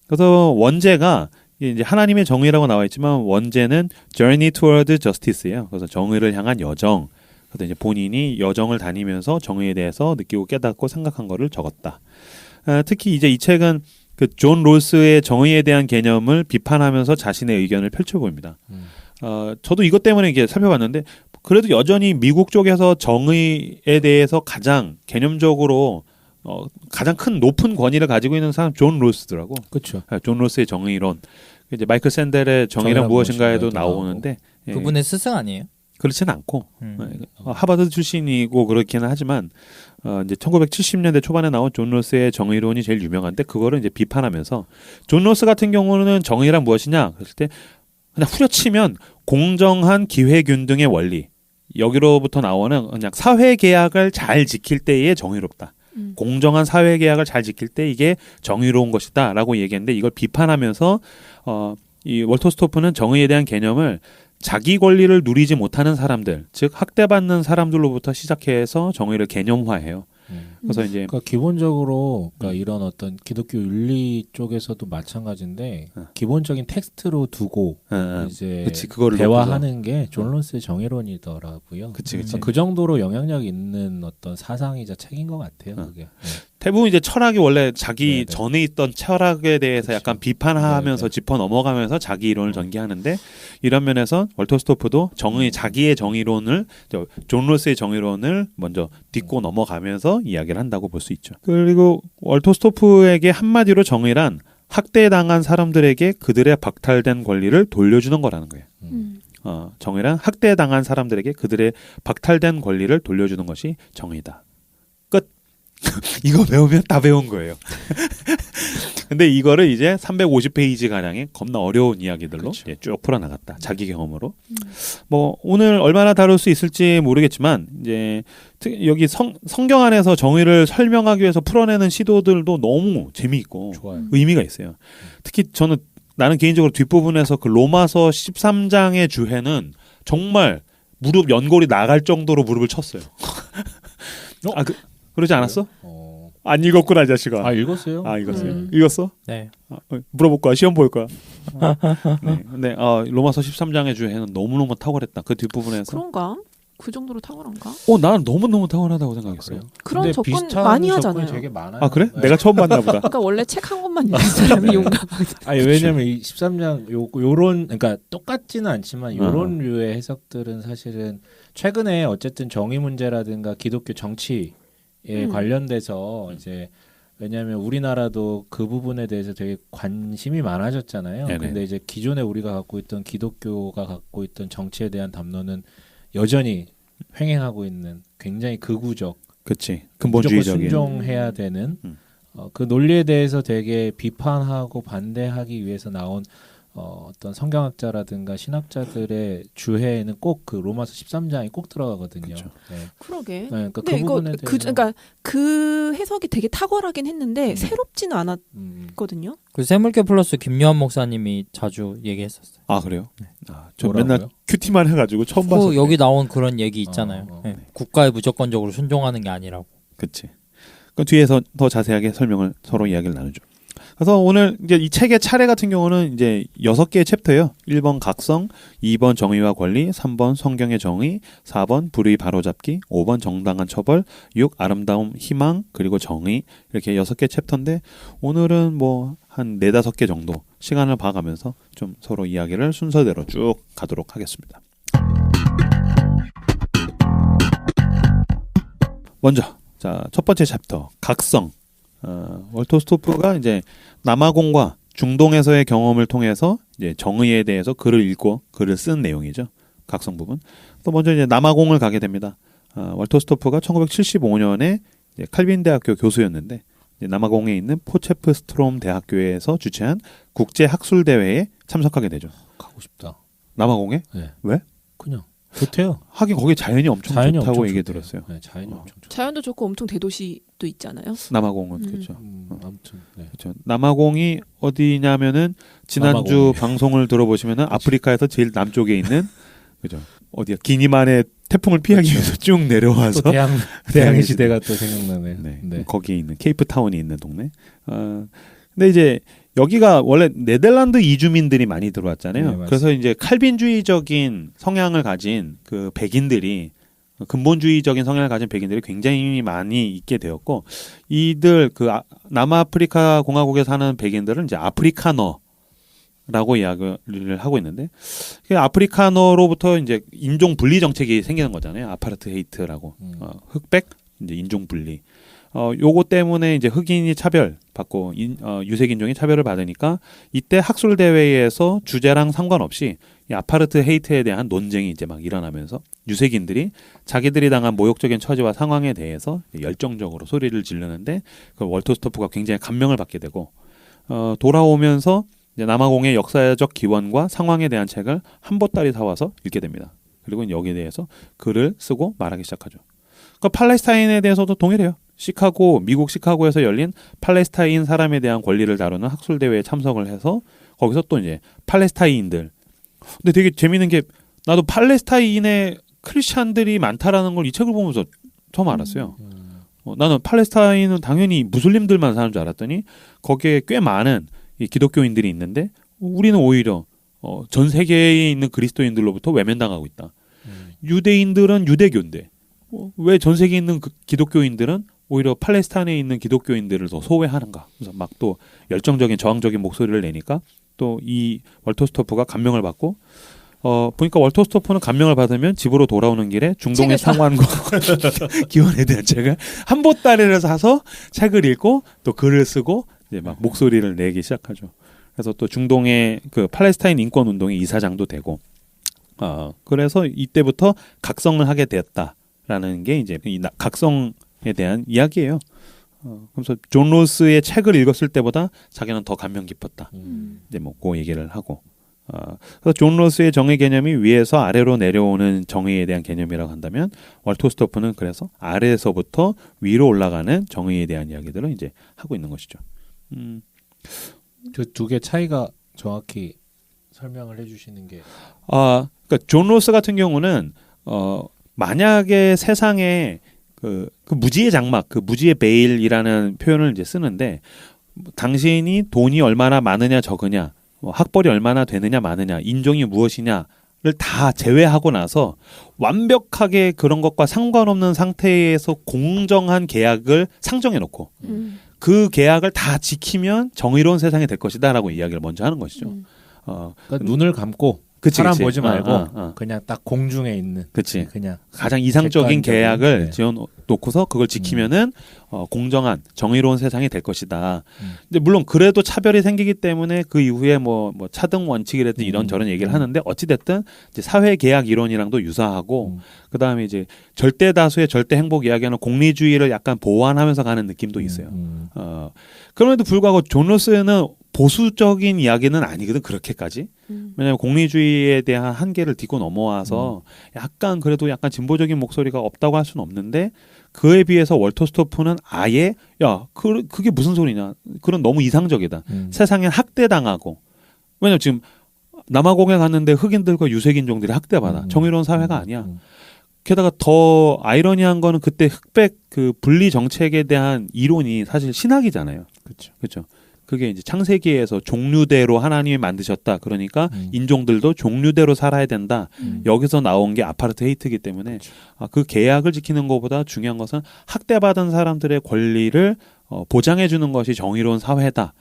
그래서 원제가 이제 하나님의 정의라고 나와 있지만 원제는 Journey Toward Justice예요. 그래서 정의를 향한 여정. 그래서 이제 본인이 여정을 다니면서 정의에 대해서 느끼고 깨닫고 생각한 거를 적었다. 특히 이제 이 책은 그 존 롤스의 정의에 대한 개념을 비판하면서 자신의 의견을 펼쳐보입니다. 저도 이것 때문에 이게 살펴봤는데 그래도 여전히 미국 쪽에서 정의에 대해서 가장 개념적으로 가장 큰 높은 권위를 가지고 있는 사람 존 롤스더라고. 그렇죠. 존 롤스의 정의론. 이제 마이클 샌델의 정의란 무엇인가에도 나오는데 그분의 스승 아니에요? 그렇지는 않고 하버드 출신이고 그렇기는 하지만 이제 1970년대 초반에 나온 존 롤스의 정의론이 제일 유명한데 그거를 이제 비판하면서 존 롤스 같은 경우는 정의란 무엇이냐 그랬을 때 그냥 후려치면 공정한 기회균등의 원리 여기로부터 나오는 그냥 사회계약을 잘 지킬 때의 정의롭다. 공정한 사회계약을 잘 지킬 때 이게 정의로운 것이다 라고 얘기했는데 이걸 비판하면서 이 월터스토프는 정의에 대한 개념을 자기 권리를 누리지 못하는 사람들, 즉 학대받는 사람들로부터 시작해서 정의를 개념화해요. 그래서 이제 그러니까 기본적으로 그러니까 이런 어떤 기독교 윤리 쪽에서도 마찬가지인데 기본적인 텍스트로 두고 이제 그치, 그거를 대화하는 게 존 롤스의 정의론이더라고요. 그치. 그 정도로 영향력 있는 어떤 사상이자 책인 것 같아요. 그게. 대부분 이제 철학이 원래 자기 전에 있던 철학에 대해서 그치. 약간 비판하면서 짚어 넘어가면서 자기 이론을 전개하는데 이런 면에서 월터스토프도 자기의 정의론을 존 롤스의 정의론을 먼저 딛고 넘어가면서 이야기를 한다고 볼 수 있죠. 그리고 월터스토프에게 한마디로 정의란 학대당한 사람들에게 그들의 박탈된 권리를 돌려주는 거라는 거예요. 정의란 학대당한 사람들에게 그들의 박탈된 권리를 돌려주는 것이 정의다. 끝. 이거 배우면 다 배운 거예요. 근데 이거를 이제 350페이지 가량의 겁나 어려운 이야기들로 이제 쭉 풀어나갔다. 자기 경험으로. 뭐 오늘 얼마나 다룰 수 있을지 모르겠지만 이제 여기 성경 안에서 정의를 설명하기 위해서 풀어내는 시도들도 너무 재미있고 좋아요. 의미가 있어요. 특히 나는 개인적으로 뒷부분에서 그 로마서 13장의 주해는 정말 무릎 연골이 나갈 정도로 무릎을 쳤어요. 그러지 않았어? 안 읽었구나, 이 자식아. 아, 읽었어요? 아, 읽었어요. 읽었어? 네. 물어볼 거야. 시험 볼 거야. 네. 근데 로마서 13장의 주해는 너무너무 탁월했다. 그 뒷부분에서. 그런가? 그 정도로 탁월한가? 나는 너무너무 탁월하다고 생각했어요. 그런 접근 많이 하잖아요. 되게 많아요. 아, 그래? 네. 내가 처음 봤나 보다. 그러니까 원래 책 한 권만 읽는 사람이 용감하거든. 아니, 왜냐면 이 13장 요런 그러니까 똑같지는 않지만 요런 류의 해석들은 사실은 최근에 어쨌든 정의 문제라든가 기독교 정치에 관련돼서 이제 왜냐하면 우리나라도 그 부분에 대해서 되게 관심이 많아졌잖아요. 네네. 근데 이제 기존에 우리가 갖고 있던 기독교가 갖고 있던 정치에 대한 담론은 여전히 횡행하고 있는 굉장히 극우적, 그치. 무조건 근본주의적인. 순종해야 되는 그 논리에 대해서 되게 비판하고 반대하기 위해서 나온 어떤 성경학자라든가 신학자들의 주해에는 꼭 그 로마서 13장이 꼭 들어가거든요. 그쵸. 네. 그러게. 네, 그러니까 근데 그 부분에 대해서 그러니까 그 해석이 되게 탁월하긴 했는데 새롭지는 않았거든요. 그 샘물교 플러스 김요한 목사님이 자주 얘기했었어요. 아, 그래요? 네. 저 뭐라고요? 맨날 큐티만 해가지고 처음 봤어요. 여기 나온 그런 얘기 있잖아요. 어. 네. 국가에 무조건적으로 순종하는 게 아니라고. 그치. 그 뒤에서 더 자세하게 설명을 서로 이야기를 나누죠. 그래서 오늘 이제 이 책의 차례 같은 경우는 이제 6개의 챕터예요. 1번 각성, 2번 정의와 권리, 3번 성경의 정의, 4번 불의 바로잡기, 5번 정당한 처벌, 6 아름다움 희망, 그리고 정의 이렇게 6개 챕터인데 오늘은 뭐 한 4-5개 정도 시간을 봐가면서 좀 서로 이야기를 순서대로 쭉 가도록 하겠습니다. 먼저 첫 번째 챕터 각성. 월터 스토프가 이제 남아공과 중동에서의 경험을 통해서 이제 정의에 대해서 글을 읽고 글을 쓴 내용이죠. 각성 부분. 또 먼저 이제 남아공을 가게 됩니다. 월터 스토프가 1975년에 이제 칼빈 대학교 교수였는데 이제 남아공에 있는 포체프스트롬 대학교에서 주최한 국제 학술 대회에 참석하게 되죠. 가고 싶다. 남아공에? 네. 왜? 그냥 좋대요. 하긴 거기 자연이 엄청 자연이 좋다고 엄청 얘기 좋대요. 들었어요. 네, 자연이 엄청 좋. 자연도 좋고 엄청 대도시도 있잖아요. 남아공은 그렇죠. 아무튼 네. 그렇죠. 남아공이 어디냐면은 지난주 남아공이. 방송을 들어보시면은 아프리카에서 제일 남쪽에 있는 그죠. 어디야? 기니만의 태풍을 피하기 위해서 쭉 내려와서 또 대항해 시대가 또 생각나네요. 네. 네. 거기에 있는 케이프타운이 있는 동네. 근데 이제 여기가 원래 네덜란드 이주민들이 많이 들어왔잖아요. 네, 맞습니다. 그래서 이제 칼빈주의적인 성향을 가진 그 백인들이 근본주의적인 성향을 가진 백인들이 굉장히 많이 있게 되었고 이들 그 남아프리카 공화국에 사는 백인들은 이제 아프리카너라고 이야기를 하고 있는데 그 아프리카너로부터 이제 인종 분리 정책이 생기는 거잖아요. 아파르트헤이트라고 흑백 이제 인종 분리. 요거 때문에 이제 흑인이 차별받고 유색인종이 차별을 받으니까 이때 학술 대회에서 주제랑 상관없이 이 아파르트헤이트에 대한 논쟁이 이제 막 일어나면서 유색인들이 자기들이 당한 모욕적인 처지와 상황에 대해서 열정적으로 소리를 지르는데 그 월터 스토프가 굉장히 감명을 받게 되고 돌아오면서 이제 남아공의 역사적 기원과 상황에 대한 책을 한 보따리 사와서 읽게 됩니다. 그리고 여기에 대해서 글을 쓰고 말하기 시작하죠. 그러니까 팔레스타인에 대해서도 동일해요. 미국 시카고에서 열린 팔레스타인 사람에 대한 권리를 다루는 학술 대회에 참석을 해서 거기서 또 이제 팔레스타인들. 근데 되게 재밌는 게 나도 팔레스타인에 크리스찬들이 많다라는 걸 이 책을 보면서 처음 알았어요. 나는 팔레스타인은 당연히 무슬림들만 사는 줄 알았더니 거기에 꽤 많은 이 기독교인들이 있는데 우리는 오히려 전 세계에 있는 그리스도인들로부터 외면당하고 있다. 유대인들은 유대교인데 왜 전 세계에 있는 기독교인들은 오히려 팔레스타인에 있는 기독교인들을 더 소외하는가. 그래서 막 또 열정적인 저항적인 목소리를 내니까 또 이 월터 스토프가 감명을 받고 보니까 월터 스토프는 감명을 받으면 집으로 돌아오는 길에 중동의 상황과 기원에 대한 책을 한 보따리를 사서 책을 읽고 또 글을 쓰고 이제 막 목소리를 내기 시작하죠. 그래서 또 중동의 그 팔레스타인 인권 운동의 이사장도 되고, 그래서 이때부터 각성을 하게 되었다라는 게 이제 이 각성에 대한 이야기예요. 그래서 존 로스의 책을 읽었을 때보다 자기는 더 감명 깊었다. 이제 뭐 그 얘기를 하고. 그래서 존 로스의 정의 개념이 위에서 아래로 내려오는 정의에 대한 개념이라고 한다면 월터 스토프는 그래서 아래에서부터 위로 올라가는 정의에 대한 이야기들을 이제 하고 있는 것이죠. 그 두 개 차이가 정확히 설명을 해주시는 게. 그러니까 존 로스 같은 경우는 만약에 세상에 그 무지의 장막, 그 무지의 베일이라는 표현을 이제 쓰는데, 당신이 돈이 얼마나 많으냐 적으냐, 학벌이 얼마나 되느냐 마느냐, 인종이 무엇이냐를 다 제외하고 나서 완벽하게 그런 것과 상관없는 상태에서 공정한 계약을 상정해 놓고 그 계약을 다 지키면 정의로운 세상이 될 것이다라고 이야기를 먼저 하는 것이죠. 그러니까 눈을 감고 그치, 사람 그치. 보지 말고 그냥 딱 공중에 있는. 그치. 그냥 가장 이상적인 계약을 네. 지어놓고서 그걸 지키면은 공정한 정의로운 세상이 될 것이다. 근데 물론 그래도 차별이 생기기 때문에 그 이후에 뭐 차등 원칙이라든지 이런 저런 얘기를 하는데, 어찌 됐든 이제 사회 계약 이론이랑도 유사하고, 그 다음에 이제 절대 다수의 절대 행복 이야기하는 공리주의를 약간 보완하면서 가는 느낌도 있어요. 그럼에도 불구하고 존 로스는 보수적인 이야기는 아니거든, 그렇게까지. 왜냐하면 공리주의에 대한 한계를 딛고 넘어와서 약간 그래도 약간 진보적인 목소리가 없다고 할 수는 없는데, 그에 비해서 월터 스토프는 아예 그게 무슨 소리냐, 그런 너무 이상적이다. 세상엔 학대당하고, 왜냐면 지금 남아공에 갔는데 흑인들과 유색인종들이 학대받아. 정의로운 사회가 아니야. 게다가 더 아이러니한 거는 그때 흑백 그 분리 정책에 대한 이론이 사실 신학이잖아요. 그렇죠. 그게 이제 창세기에서 종류대로 하나님이 만드셨다. 그러니까 인종들도 종류대로 살아야 된다. 여기서 나온 게 아파르트헤이트이기 때문에 그 계약을 지키는 것보다 중요한 것은 학대받은 사람들의 권리를 보장해 주는 것이 정의로운 사회다.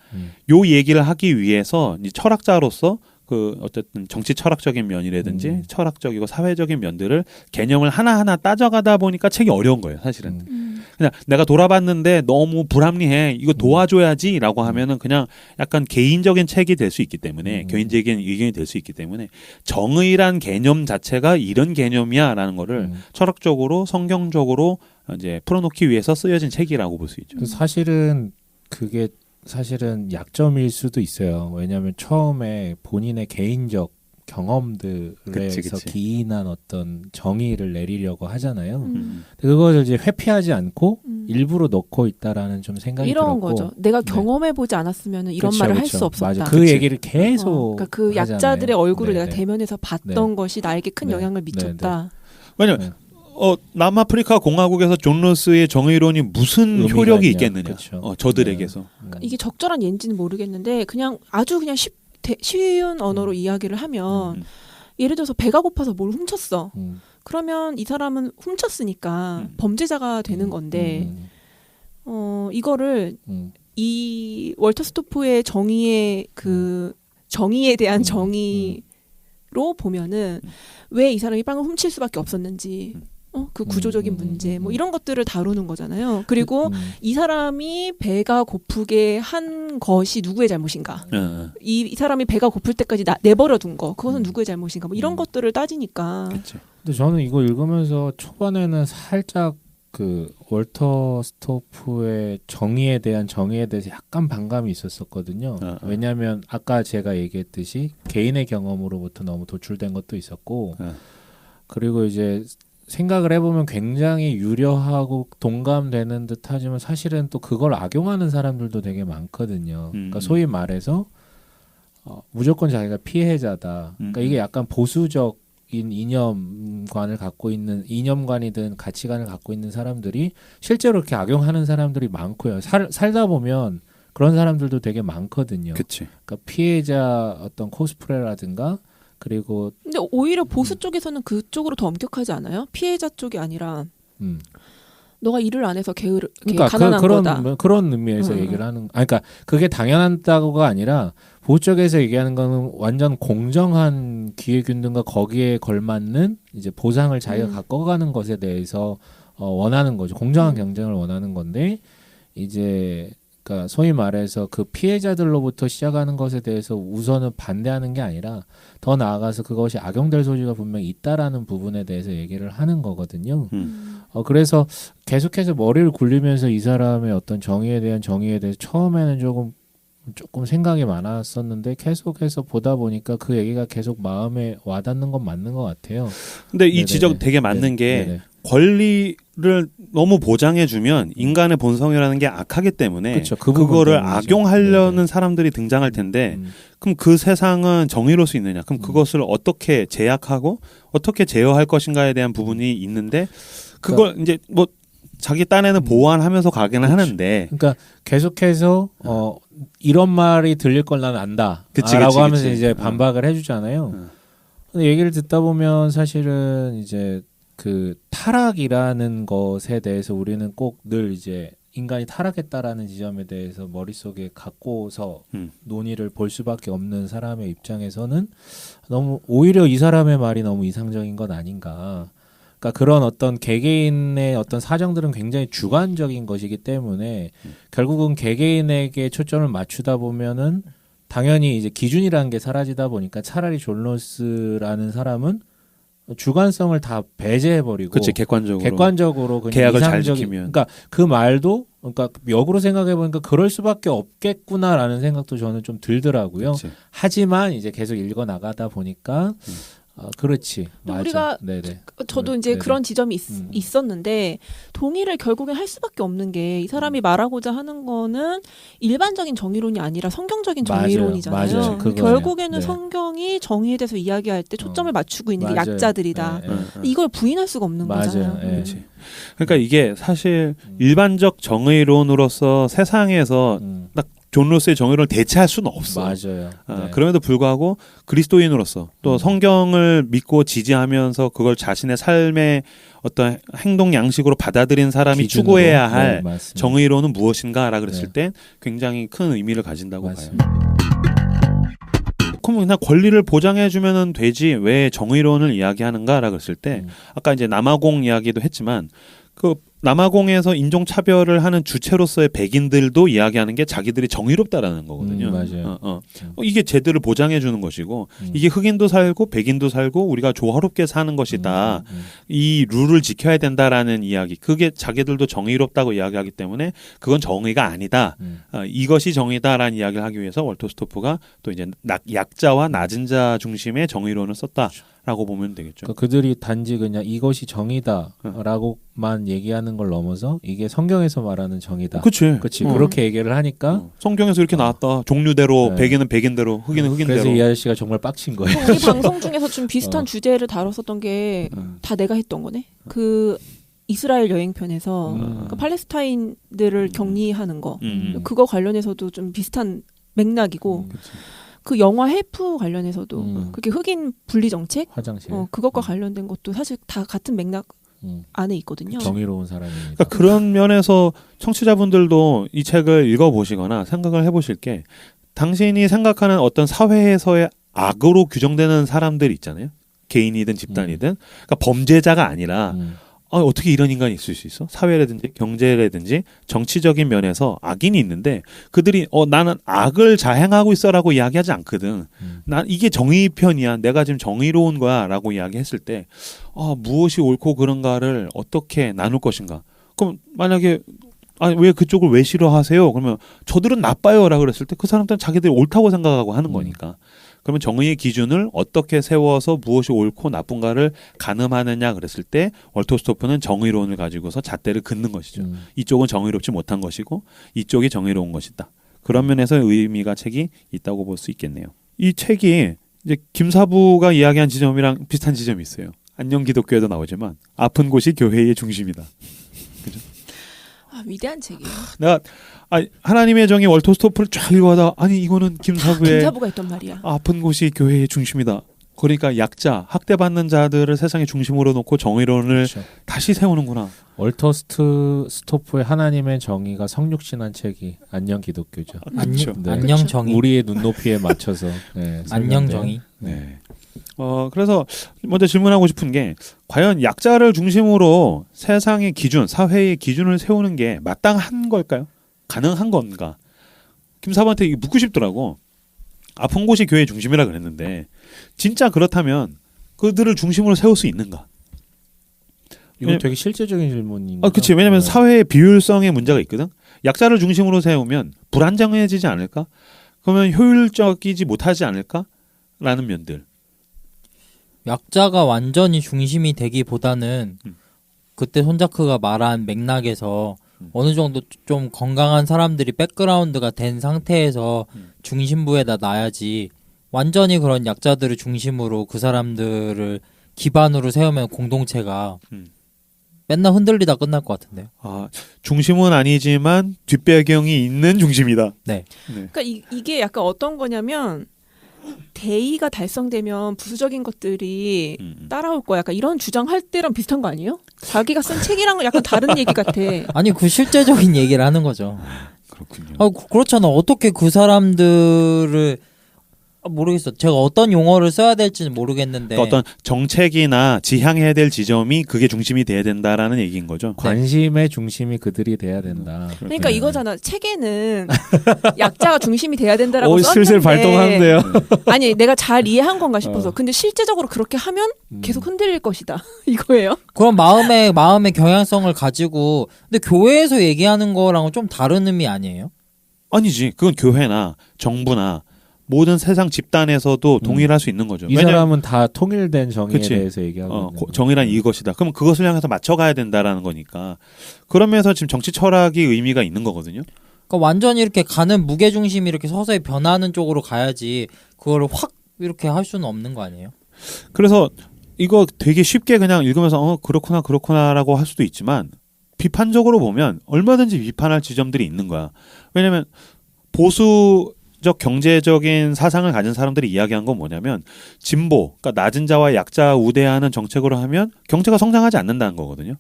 요 얘기를 하기 위해서 이제 철학자로서 그 어쨌든 정치 철학적인 면이라든지 철학적이고 사회적인 면들을 개념을 하나하나 따져가다 보니까 책이 어려운 거예요, 사실은. 그냥 내가 돌아봤는데 너무 불합리해, 이거 도와줘야지라고 하면은 그냥 약간 개인적인 책이 될 수 있기 때문에, 개인적인 의견이 될 수 있기 때문에 정의란 개념 자체가 이런 개념이야라는 거를 철학적으로 성경적으로 이제 풀어놓기 위해서 쓰여진 책이라고 볼 수 있죠. 사실은 그게 사실은 약점일 수도 있어요. 왜냐하면 처음에 본인의 개인적 경험들에서 기인한 어떤 정의를 내리려고 하잖아요. 그것을 이제 회피하지 않고 일부러 넣고 있다라는 좀 생각이 이런 들었고, 거죠. 내가 경험해보지 않았으면 이런 말을 할 수 없었다. 맞아. 그 얘기를 계속 그러니까 그 약자들의 얼굴을 내가 대면해서 봤던 네. 것이 나에게 큰 영향을 미쳤다. 왜냐면 남아프리카 공화국에서 존 로스의 정의론이 무슨 효력이 있겠느냐. 저들에게서. 그러니까 이게 적절한 예인지는 모르겠는데 그냥 아주 그냥 쉬운 언어로 이야기를 하면, 예를 들어서 배가 고파서 뭘 훔쳤어. 그러면 이 사람은 훔쳤으니까 범죄자가 되는 건데, 이거를 이 월터 스토프의 정의의 그 정의에 대한 정의로 보면은 왜 이 사람이 빵을 훔칠 수밖에 없었는지, 그 구조적인 문제, 뭐 이런 것들을 다루는 거잖아요. 그리고 이 사람이 배가 고프게 한 것이 누구의 잘못인가? 이 사람이 배가 고플 때까지 내버려 둔 거, 그것은 누구의 잘못인가? 뭐 이런 것들을 따지니까. 근데 저는 이거 읽으면서 초반에는 살짝 그 월터 스토프의 정의에 대해서 약간 반감이 있었었거든요. 왜냐하면 아까 제가 얘기했듯이 개인의 경험으로부터 너무 도출된 것도 있었고, 그리고 이제 생각을 해보면 굉장히 유려하고 동감되는 듯 하지만 사실은 또 그걸 악용하는 사람들도 되게 많거든요. 그러니까 소위 말해서 무조건 자기가 피해자다. 그러니까 이게 약간 보수적인 이념관을 갖고 있는, 이념관이든 가치관을 갖고 있는 사람들이 실제로 이렇게 악용하는 사람들이 많고요. 살다 보면 그런 사람들도 되게 많거든요. 그러니까 피해자 어떤 코스프레라든가, 그리고 근데 오히려 보수 쪽에서는 그쪽으로 더 엄격하지 않아요? 피해자 쪽이 아니라 너가 일을 안 해서 그러니까 가난한 거다. 그런 의미에서 얘기를 하는. 그러니까 그게 당연하다고가 아니라 보수 쪽에서 얘기하는 거는 완전 공정한 기회균등과 거기에 걸맞는 이제 보상을 자기가 갖고 가는 것에 대해서 원하는 거죠. 공정한 경쟁을 원하는 건데, 이제 그러니까 소위 말해서 그 피해자들로부터 시작하는 것에 대해서 우선은 반대하는 게 아니라 더 나아가서 그것이 악용될 소지가 분명히 있다라는 부분에 대해서 얘기를 하는 거거든요. 그래서 계속해서 머리를 굴리면서 이 사람의 어떤 정의에 대해서 처음에는 조금 생각이 많았었는데 계속해서 보다 보니까 그 얘기가 계속 마음에 와닿는 건 맞는 것 같아요. 근데 이 네네네. 지적 되게 맞는 게 네네. 권리를 너무 보장해주면 인간의 본성이라는 게 악하기 때문에 그쵸, 그 부분 그거를 때문이죠. 악용하려는 네네. 사람들이 등장할 텐데 그럼 그 세상은 정의로울 수 있느냐? 그럼 그것을 어떻게 제약하고 어떻게 제어할 것인가에 대한 부분이 있는데 그걸 이제 뭐 자기 딴에는 보완하면서 가기는 그치. 하는데 그러니까 계속해서 이런 말이 들릴 걸 난 안다. 라고 하면서 이제 반박을 해주잖아요. 근데 얘기를 듣다 보면 사실은 이제 그 타락이라는 것에 대해서 우리는 꼭 늘 이제 인간이 타락했다라는 지점에 대해서 머릿속에 갖고서 논의를 볼 수밖에 없는 사람의 입장에서는 너무 오히려 이 사람의 말이 너무 이상적인 것 아닌가. 그러니까 그런 어떤 개개인의 어떤 사정들은 굉장히 주관적인 것이기 때문에 결국은 개개인에게 초점을 맞추다 보면은 당연히 이제 기준이라는 게 사라지다 보니까 차라리 존 롤스라는 사람은 주관성을 다 배제해버리고 그치, 객관적으로 그냥 계약을 잘 이상적인, 지키면 그러니까 그 말도 그러니까 역으로 생각해보니까 그럴 수밖에 없겠구나라는 생각도 저는 좀 들더라고요. 그치. 하지만 이제 계속 읽어 나가다 보니까 그렇지. 맞아. 우리가 네네. 저도 이제 네네. 그런 지점이 있었는데 동의를 결국엔 할 수밖에 없는 게 이 사람이 말하고자 하는 거는 일반적인 정의론이 아니라 성경적인 정의론이잖아요. 맞아요. 그거예요. 결국에는 네. 성경이 정의에 대해서 이야기할 때 초점을 맞추고 있는 게 맞아요. 약자들이다. 이걸 부인할 수가 없는 맞아요. 거잖아요. 예. 그치. 그러니까 이게 사실 일반적 정의론으로서 세상에서 딱 존 롤스의 정의론을 대체할 수는 없어. 맞아요. 네. 그럼에도 불구하고 그리스도인으로서 또 성경을 믿고 지지하면서 그걸 자신의 삶의 어떤 행동 양식으로 받아들인 사람이 기준으로. 추구해야 할 네, 맞습니다. 정의론은 무엇인가라 그랬을 네. 때 굉장히 큰 의미를 가진다고 맞습니다. 봐요. 그럼 그냥 권리를 보장해주면 되지 왜 정의론을 이야기하는가라 그랬을 때 아까 이제 남아공 이야기도 했지만 그 남아공에서 인종차별을 하는 주체로서의 백인들도 이야기하는 게 자기들이 정의롭다라는 거거든요. 맞아요. 이게 제들을 보장해 주는 것이고 이게 흑인도 살고 백인도 살고 우리가 조화롭게 사는 것이다. 이 룰을 지켜야 된다라는 이야기. 그게 자기들도 정의롭다고 이야기하기 때문에 그건 정의가 아니다. 이것이 정의다라는 이야기를 하기 위해서 월터 스토프가 또 이제 약자와 낮은 자 중심의 정의론을 썼다라고 보면 되겠죠. 그러니까 그들이 단지 그냥 이것이 정의다라고만 얘기하는 걸 넘어서 이게 성경에서 말하는 정의다. 그치. 그렇게 얘기를 하니까 성경에서 이렇게 나왔다. 종류대로 네. 백인은 백인대로 흑인은 흑인대로. 그래서 이 아저씨가 정말 빡친 거예요. 우리 방송 중에서 좀 비슷한 주제를 다뤘었던 게 다 내가 했던 거네. 그 이스라엘 여행편에서 그 팔레스타인들을 격리하는 거 그거 관련해서도 좀 비슷한 맥락이고 그 영화 헬프 관련해서도 그게 흑인 분리 정책 화장실 그것과 관련된 것도 사실 다 같은 맥락 안에 있거든요. 정의로운 사람입니다. 그러니까 그런 면에서 청취자분들도 이 책을 읽어보시거나 생각을 해보실 게 당신이 생각하는 어떤 사회에서의 악으로 규정되는 사람들 있잖아요. 개인이든 집단이든 그러니까 범죄자가 아니라 어떻게 이런 인간이 있을 수 있어? 사회라든지 경제라든지 정치적인 면에서 악인이 있는데 그들이 나는 악을 자행하고 있어라고 이야기하지 않거든. 난 이게 정의 편이야. 내가 지금 정의로운 거야라고 이야기했을 때 무엇이 옳고 그런가를 어떻게 나눌 것인가? 그럼 만약에 왜 그쪽을 왜 싫어하세요? 그러면 저들은 나빠요라고 그랬을 때 그 사람들은 자기들이 옳다고 생각하고 하는 거니까. 그러면 정의의 기준을 어떻게 세워서 무엇이 옳고 나쁜가를 가늠하느냐 그랬을 때 월터 스토프는 정의론을 가지고서 잣대를 긋는 것이죠. 이쪽은 정의롭지 못한 것이고 이쪽이 정의로운 것이다. 그런 면에서 의미가 책이 있다고 볼 수 있겠네요. 이 책이 이제 김사부가 이야기한 지점이랑 비슷한 지점이 있어요. 안녕 기독교에도 나오지만 아픈 곳이 교회의 중심이다. 그죠? 위대한 책이에요. 내가 하나님의 정의 월터 스토프를 쫙 읽어하다 이거는 김사부가 했던 말이야. 아픈 곳이 교회의 중심이다. 그러니까 약자, 학대받는 자들을 세상의 중심으로 놓고 정의론을 다시 세우는구나. 월터 스토프의 하나님의 정의가 성육신한 책이 안녕 기독교죠. 그렇죠. 네. 안녕 정의. 우리의 눈높이에 맞춰서 안녕 정의. 네. 그래서 먼저 질문하고 싶은 게 과연 약자를 중심으로 세상의 기준, 사회의 기준을 세우는 게 마땅한 걸까요? 가능한 건가? 김 사부한테 이거 묻고 싶더라고. 아픈 곳이 교회의 중심이라 그랬는데 진짜 그렇다면 그들을 중심으로 세울 수 있는가? 이건 되게 실제적인 질문인 거죠. 그렇지. 왜냐하면 사회의 비효율성의 문제가 있거든. 약자를 중심으로 세우면 불안정해지지 않을까? 그러면 효율적이지 못하지 않을까?라는 면들. 약자가 완전히 중심이 되기보다는 그때 손자크가 말한 맥락에서 어느 정도 좀 건강한 사람들이 백그라운드가 된 상태에서 중심부에다 놔야지 완전히 그런 약자들을 중심으로 그 사람들을 기반으로 세우면 공동체가 맨날 흔들리다 끝날 것 같은데요. 아, 중심은 아니지만 뒷배경이 있는 중심이다. 네. 그러니까 이게 약간 어떤 거냐면 대의가 달성되면 부수적인 것들이 따라올 거야. 약간 이런 주장할 때랑 비슷한 거 아니에요? 자기가 쓴 책이랑은 약간 다른 얘기 같아. 아니 그 실제적인 얘기를 하는 거죠. 그렇군요. 그렇잖아. 어떻게 그 사람들을 모르겠어. 제가 어떤 용어를 써야 될지는 모르겠는데 그러니까 어떤 정책이나 지향해야 될 지점이 그게 중심이 돼야 된다라는 얘기인 거죠. 관심의 중심이 그들이 돼야 된다. 그러니까 이거잖아. 책에는 약자가 중심이 돼야 된다라고 썼는데 슬슬 발동하는데요. 아니 내가 잘 이해한 건가 싶어서 근데 실제적으로 그렇게 하면 계속 흔들릴 것이다. 이거예요. 그런 마음의 경향성을 가지고 근데 교회에서 얘기하는 거랑은 좀 다른 의미 아니에요? 아니지. 그건 교회나 정부나 모든 세상 집단에서도 동일할 수 있는 거죠. 이 사람은 다 통일된 정의에 그치. 대해서 얘기하고 정의란 이것이다. 그럼 그것을 향해서 맞춰가야 된다라는 거니까. 그러면서 지금 정치 철학이 의미가 있는 거거든요. 그러니까 완전히 이렇게 가는 무게중심이 이렇게 서서히 변하는 쪽으로 가야지 그거를 확 이렇게 할 수는 없는 거 아니에요? 그래서 이거 되게 쉽게 그냥 읽으면서 그렇구나라고 할 수도 있지만 비판적으로 보면 얼마든지 비판할 지점들이 있는 거야. 왜냐면 보수적 경제적인 사상을 가진 사람들이 이야기한 건 뭐냐면 진보, 그러니까 낮은 자와 약자 우대하는 정책으로 하면 경제가 성장하지 않는다는 거거든요.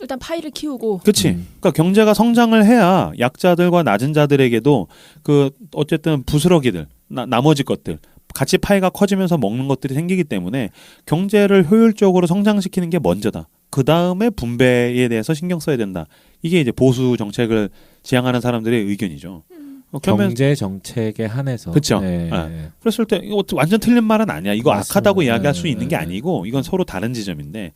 일단 파이를 키우고. 그렇지. 그러니까 경제가 성장을 해야 약자들과 낮은 자들에게도 그 어쨌든 부스러기들, 나머지 것들 같이 파이가 커지면서 먹는 것들이 생기기 때문에 경제를 효율적으로 성장시키는 게 먼저다. 그 다음에 분배에 대해서 신경 써야 된다. 이게 이제 보수 정책을 지향하는 사람들의 의견이죠. 경제 정책에 한해서. 그렇죠. 네. 그랬을 때 이거 완전 틀린 말은 아니야. 이거 맞습니다. 악하다고 이야기할 수 있는 게 아니고 이건 서로 다른 지점인데.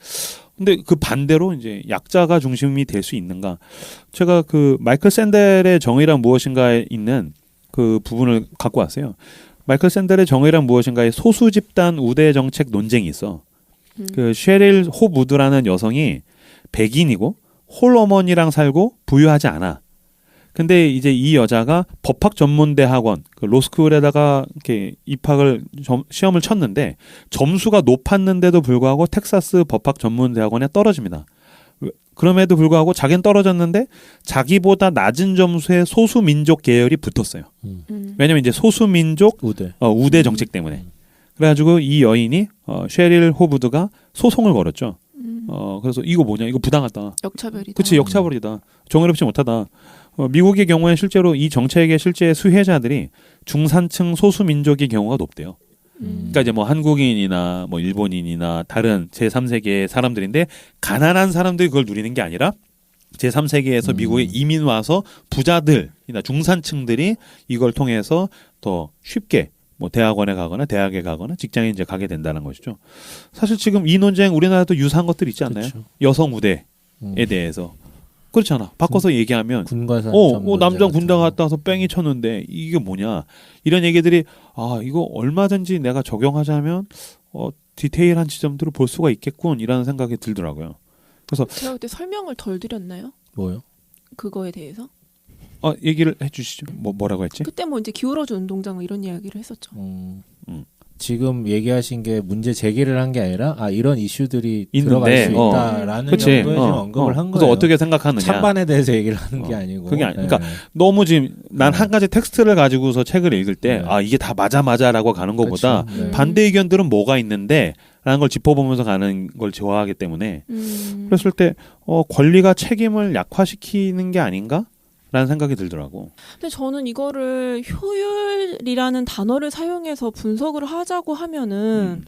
근데 그 반대로 이제 약자가 중심이 될 수 있는가? 제가 그 마이클 샌델의 정의란 무엇인가에 있는 그 부분을 갖고 왔어요. 마이클 샌델의 정의란 무엇인가에 소수 집단 우대 정책 논쟁이 있어. 그 셰릴 호무드라는 여성이 백인이고 홀 어머니랑 살고 부유하지 않아. 근데 이제 이 여자가 법학 전문 대학원 그 로스쿨에다가 이렇게 입학을 시험을 쳤는데 점수가 높았는데도 불구하고 텍사스 법학 전문 대학원에 떨어집니다. 그럼에도 불구하고 자기는 떨어졌는데 자기보다 낮은 점수의 소수민족 계열이 붙었어요. 왜냐면 이제 소수민족 우대 정책 때문에. 그래가지고 이 여인이 셰릴 호브드가 소송을 걸었죠. 그래서 이거 뭐냐, 이거 부당하다. 역차별이다. 그치, 역차별이다. 정의롭지 못하다. 미국의 경우에 실제로 이 정책의 실제 수혜자들이 중산층 소수민족의 경우가 높대요. 그러니까 이제 뭐 한국인이나 뭐 일본인이나 다른 제3세계의 사람들인데 가난한 사람들이 그걸 누리는 게 아니라 제3세계에서 미국에 이민 와서 부자들이나 중산층들이 이걸 통해서 더 쉽게 뭐 대학원에 가거나 대학에 가거나 직장에 이제 가게 된다는 것이죠. 사실 지금 이 논쟁 우리나라도 유사한 것들 있지 않나요? 그렇죠. 여성 우대에 대해서. 그렇잖아. 바꿔서 얘기하면 군과산 남자 군대 갔다 와서 뺑이 쳤는데 이게 뭐냐. 이런 얘기들이 이거 얼마든지 내가 적용하자면 디테일한 지점들을 볼 수가 있겠군 이라는 생각이 들더라고요. 그래서 제가 그때 설명을 덜 드렸나요? 뭐요? 그거에 대해서? 얘기를 해주시죠. 뭐라고 했지? 그때 뭐 이제 기울어준 운동장 이런 이야기를 했었죠. 지금 얘기하신 게 문제 제기를 한 게 아니라 이런 이슈들이 있는데, 들어갈 수 있다라는 정도의 지금 언급을 한 거예요. 그래서 어떻게 생각하느냐. 찬반에 대해서 얘기를 하는 게 아니고. 그게 그러니까 너무 지금 난 한 가지 텍스트를 가지고서 책을 읽을 때 이게 다 맞아라고 가는 것보다 반대 의견들은 뭐가 있는데 라는 걸 짚어보면서 가는 걸 좋아하기 때문에 그랬을 때 권리가 책임을 약화시키는 게 아닌가? 라는 생각이 들더라고. 근데 저는 이거를 효율이라는 단어를 사용해서 분석을 하자고 하면은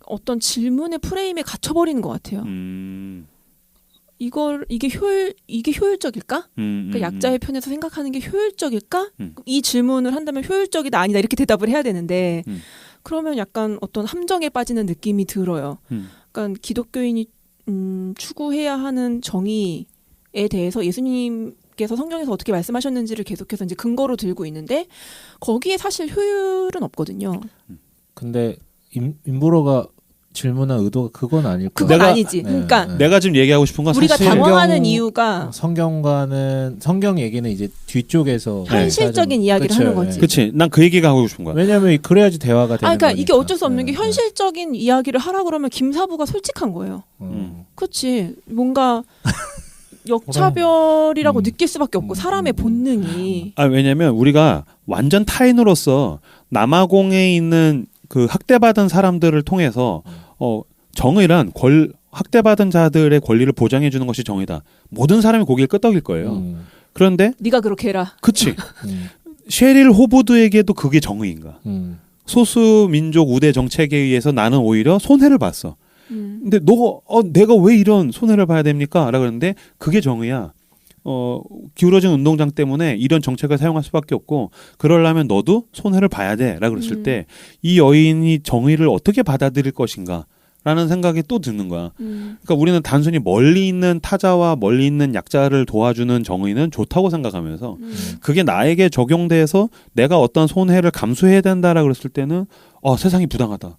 어떤 질문의 프레임에 갇혀버리는 것 같아요. 이게 효율적일까? 그러니까 약자의 편에서 생각하는 게 효율적일까? 이 질문을 한다면 효율적이다 아니다 이렇게 대답을 해야 되는데 그러면 약간 어떤 함정에 빠지는 느낌이 들어요. 그러니까 기독교인이 추구해야 하는 정의에 대해서 예수님께서 성경에서 어떻게 말씀하셨는지를 계속해서 이제 근거로 들고 있는데 거기에 사실 효율은 없거든요. 근데 임보로가 질문한 의도가 그건 아닐 거예요. 그건 아니지. 그러니까 내가 지금 얘기하고 싶은 건 우리가 사실 당황하는 이유가 성경 얘기는 이제 뒤쪽에서 현실적인 이야기를 그쵸, 하는 거지. 그치. 난 그 얘기가 하고 싶은 거야. 왜냐하면 그래야지 대화가 되는 그러니까 거니까. 이게 어쩔 수 없는 게 현실적인 이야기를 하라 그러면 김사부가 솔직한 거예요. 그렇지. 뭔가 역차별이라고 느낄 수밖에 없고 사람의 본능이. 왜냐면 우리가 완전 타인으로서 남아공에 있는 그 학대받은 사람들을 통해서 정의란 학대받은 자들의 권리를 보장해 주는 것이 정의다. 모든 사람이 고개를 끄덕일 거예요. 그런데 네가 그렇게 해라. 그치. 셰릴 호보드에게도 그게 정의인가. 소수 민족 우대 정책에 의해서 나는 오히려 손해를 봤어. 근데 내가 왜 이런 손해를 봐야 됩니까? 라고 그러는데 그게 정의야. 기울어진 운동장 때문에 이런 정책을 사용할 수밖에 없고 그러려면 너도 손해를 봐야 돼 라고 그랬을 때 이 여인이 정의를 어떻게 받아들일 것인가 라는 생각이 또 드는 거야. 그러니까 우리는 단순히 멀리 있는 타자와 멀리 있는 약자를 도와주는 정의는 좋다고 생각하면서 그게 나에게 적용돼서 내가 어떤 손해를 감수해야 된다라고 그랬을 때는 세상이 부당하다.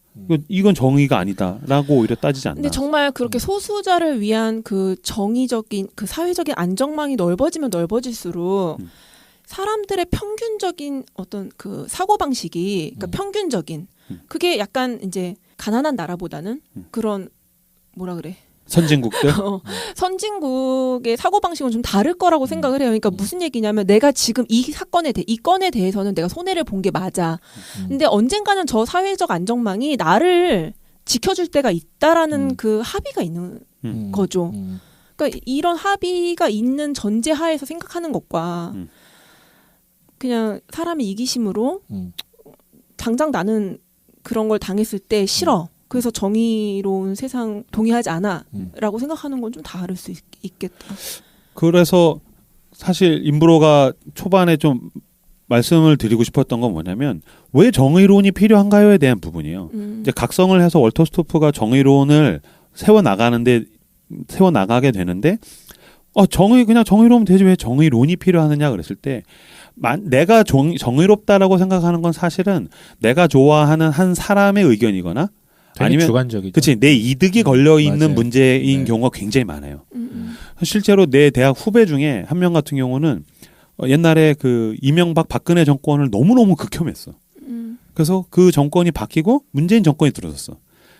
이건 정의가 아니다라고 오히려 따지지 않나. 근데 정말 그렇게 소수자를 위한 그 정의적인 그 사회적인 안정망이 넓어지면 넓어질수록 사람들의 평균적인 어떤 그 사고 방식이 그러니까 평균적인 그게 약간 이제 가난한 나라보다는 그런 뭐라 그래 선진국들 선진국의 사고 방식은 좀 다를 거라고 생각을 해요. 그러니까 무슨 얘기냐면 내가 지금 이 건에 대해서는 내가 손해를 본 게 맞아. 근데 언젠가는 저 사회적 안정망이 나를 지켜줄 때가 있다라는 그 합의가 있는 거죠. 그러니까 이런 합의가 있는 전제 하에서 생각하는 것과 그냥 사람의 이기심으로 당장 나는 그런 걸 당했을 때 싫어. 그래서 정의로운 세상 동의하지 않아 라고 생각하는 건 좀 다를 수 있겠다. 그래서 사실 임브로가 초반에 좀 말씀을 드리고 싶었던 건 뭐냐면 왜 정의론이 필요한가요에 대한 부분이에요. 이제 각성을 해서 월터스토프가 정의론을 세워나가게 되는데 그냥 정의로우면 되지 왜 정의론이 필요하느냐 그랬을 때 내가 정의롭다라고 생각하는 건 사실은 내가 좋아하는 한 사람의 의견이거나 아니면 주관적이죠. 그치 내 이득이 걸려 있는 맞아요. 문제인 경우가 굉장히 많아요. 실제로 내 대학 후배 중에 한 명 같은 경우는 옛날에 그 이명박 박근혜 정권을 너무너무 극혐했어. 그래서 그 정권이 바뀌고 문재인 정권이 들어섰어.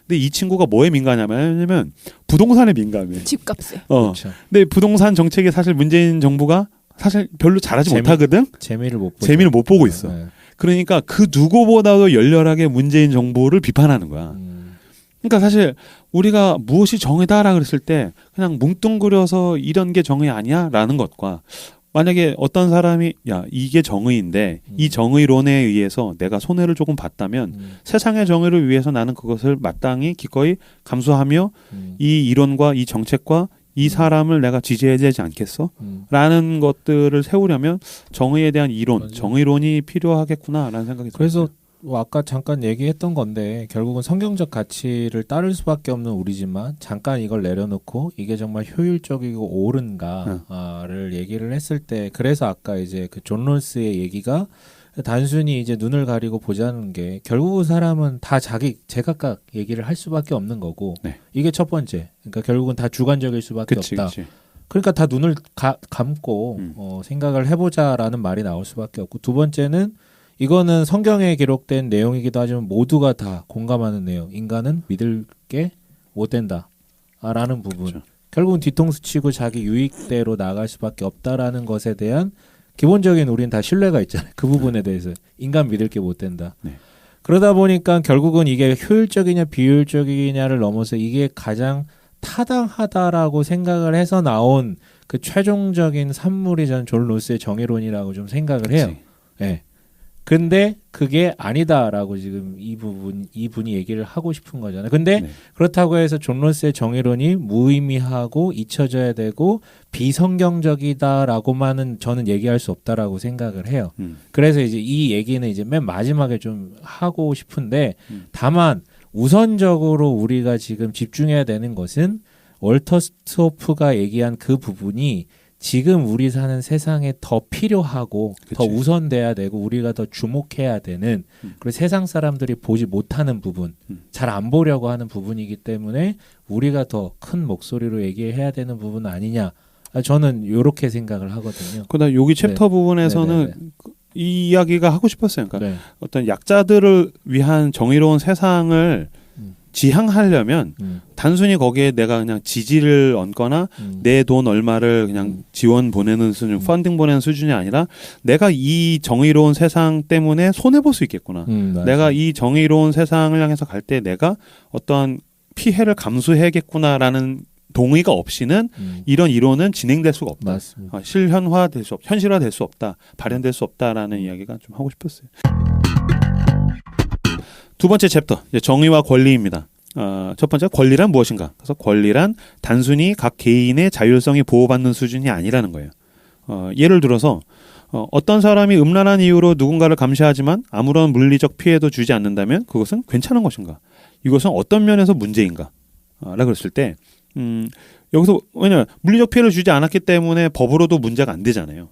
근데 이 친구가 뭐에 민감하냐면 부동산에 민감해. 집값에. 그렇죠. 근데 부동산 정책이 사실 문재인 정부가 사실 별로 잘하지 못하거든. 재미를 못 보고 있어. 네. 그러니까 그 누구보다도 열렬하게 문재인 정부를 비판하는 거야. 그러니까 사실 우리가 무엇이 정의다라 그랬을 때 그냥 뭉뚱그려서 이런 게 정의 아니야라는 것과 만약에 어떤 사람이 야 이게 정의인데 이 정의론에 의해서 내가 손해를 조금 봤다면 세상의 정의를 위해서 나는 그것을 마땅히 기꺼이 감수하며 이 이론과 이 정책과 이 사람을 내가 지지해야 되지 않겠어? 라는 것들을 세우려면 정의에 대한 이론, 맞아요. 정의론이 필요하겠구나라는 생각이 그래서 들었어요. 아까 잠깐 얘기했던 건데 결국은 성경적 가치를 따를 수밖에 없는 우리지만 잠깐 이걸 내려놓고 이게 정말 효율적이고 옳은가를 얘기를 했을 때 그래서 아까 이제 그 존 롤스의 얘기가 단순히 이제 눈을 가리고 보자는 게 결국은 사람은 다 제각각 얘기를 할 수밖에 없는 거고 네. 이게 첫 번째. 그러니까 결국은 다 주관적일 수밖에 없다. 그치. 그러니까 다 눈을 감고 생각을 해보자라는 말이 나올 수밖에 없고 두 번째는 이거는 성경에 기록된 내용이기도 하지만 모두가 다 공감하는 내용. 인간은 믿을 게 못 된다. 라는 부분. 그렇죠. 결국은 뒤통수 치고 자기 유익대로 나갈 수밖에 없다라는 것에 대한 기본적인 우리는 다 신뢰가 있잖아요. 그 부분에 대해서. 인간 믿을 게 못 된다. 네. 그러다 보니까 결국은 이게 효율적이냐 비효율적이냐를 넘어서 이게 가장 타당하다라고 생각을 해서 나온 그 최종적인 산물이 전 존 롤스의 정의론이라고 좀 생각을 해요. 예. 네. 근데 그게 아니다라고 지금 이분이 얘기를 하고 싶은 거잖아요. 근데 네. 그렇다고 해서 존 롤스의 정의론이 무의미하고 잊혀져야 되고 비성경적이다라고만은 저는 얘기할 수 없다라고 생각을 해요. 그래서 이제 이 얘기는 이제 맨 마지막에 좀 하고 싶은데 다만 우선적으로 우리가 지금 집중해야 되는 것은 월터 스토프가 얘기한 그 부분이 지금 우리 사는 세상에 더 필요하고 그치. 더 우선돼야 되고 우리가 더 주목해야 되는 그리고 세상 사람들이 보지 못하는 부분 잘 안 보려고 하는 부분이기 때문에 우리가 더 큰 목소리로 얘기해야 되는 부분 아니냐 저는 이렇게 생각을 하거든요. 그다음 여기 챕터 네. 부분에서는 네네네. 이 이야기가 하고 싶었어요. 그러니까 네. 어떤 약자들을 위한 정의로운 세상을 지향하려면 단순히 거기에 내가 그냥 지지를 얹거나 내 돈 얼마를 그냥 지원 보내는 수준, 펀딩 보내는 수준이 아니라 내가 이 정의로운 세상 때문에 손해 볼 수 있겠구나. 내가 이 정의로운 세상을 향해서 갈 때 내가 어떠한 피해를 감수해야겠구나라는 동의가 없이는 이런 이론은 진행될 수가 없다. 맞습니다. 실현화될 수 없, 현실화될 수 없다, 발현될 수 없다라는 이야기가 좀 하고 싶었어요. 두 번째 챕터 이제 정의와 권리입니다. 첫 번째 권리란 무엇인가? 그래서 권리란 단순히 각 개인의 자율성이 보호받는 수준이 아니라는 거예요. 예를 들어서 어떤 사람이 음란한 이유로 누군가를 감시하지만 아무런 물리적 피해도 주지 않는다면 그것은 괜찮은 것인가? 이것은 어떤 면에서 문제인가? 라고 그랬을 때 여기서 왜냐면 물리적 피해를 주지 않았기 때문에 법으로도 문제가 안 되잖아요.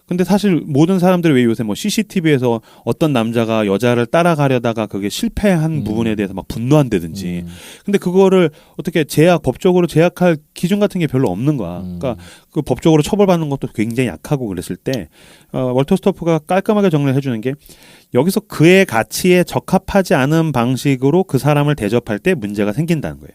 근데 사실 모든 사람들이 왜 요새 뭐 CCTV에서 어떤 남자가 여자를 따라가려다가 그게 실패한 부분에 대해서 막 분노한다든지. 근데 그거를 어떻게 법적으로 제약할 기준 같은 게 별로 없는 거야. 그러니까 그 법적으로 처벌받는 것도 굉장히 약하고 그랬을 때 월터 스토프가 깔끔하게 정리를 해주는 게 여기서 그의 가치에 적합하지 않은 방식으로 그 사람을 대접할 때 문제가 생긴다는 거예요.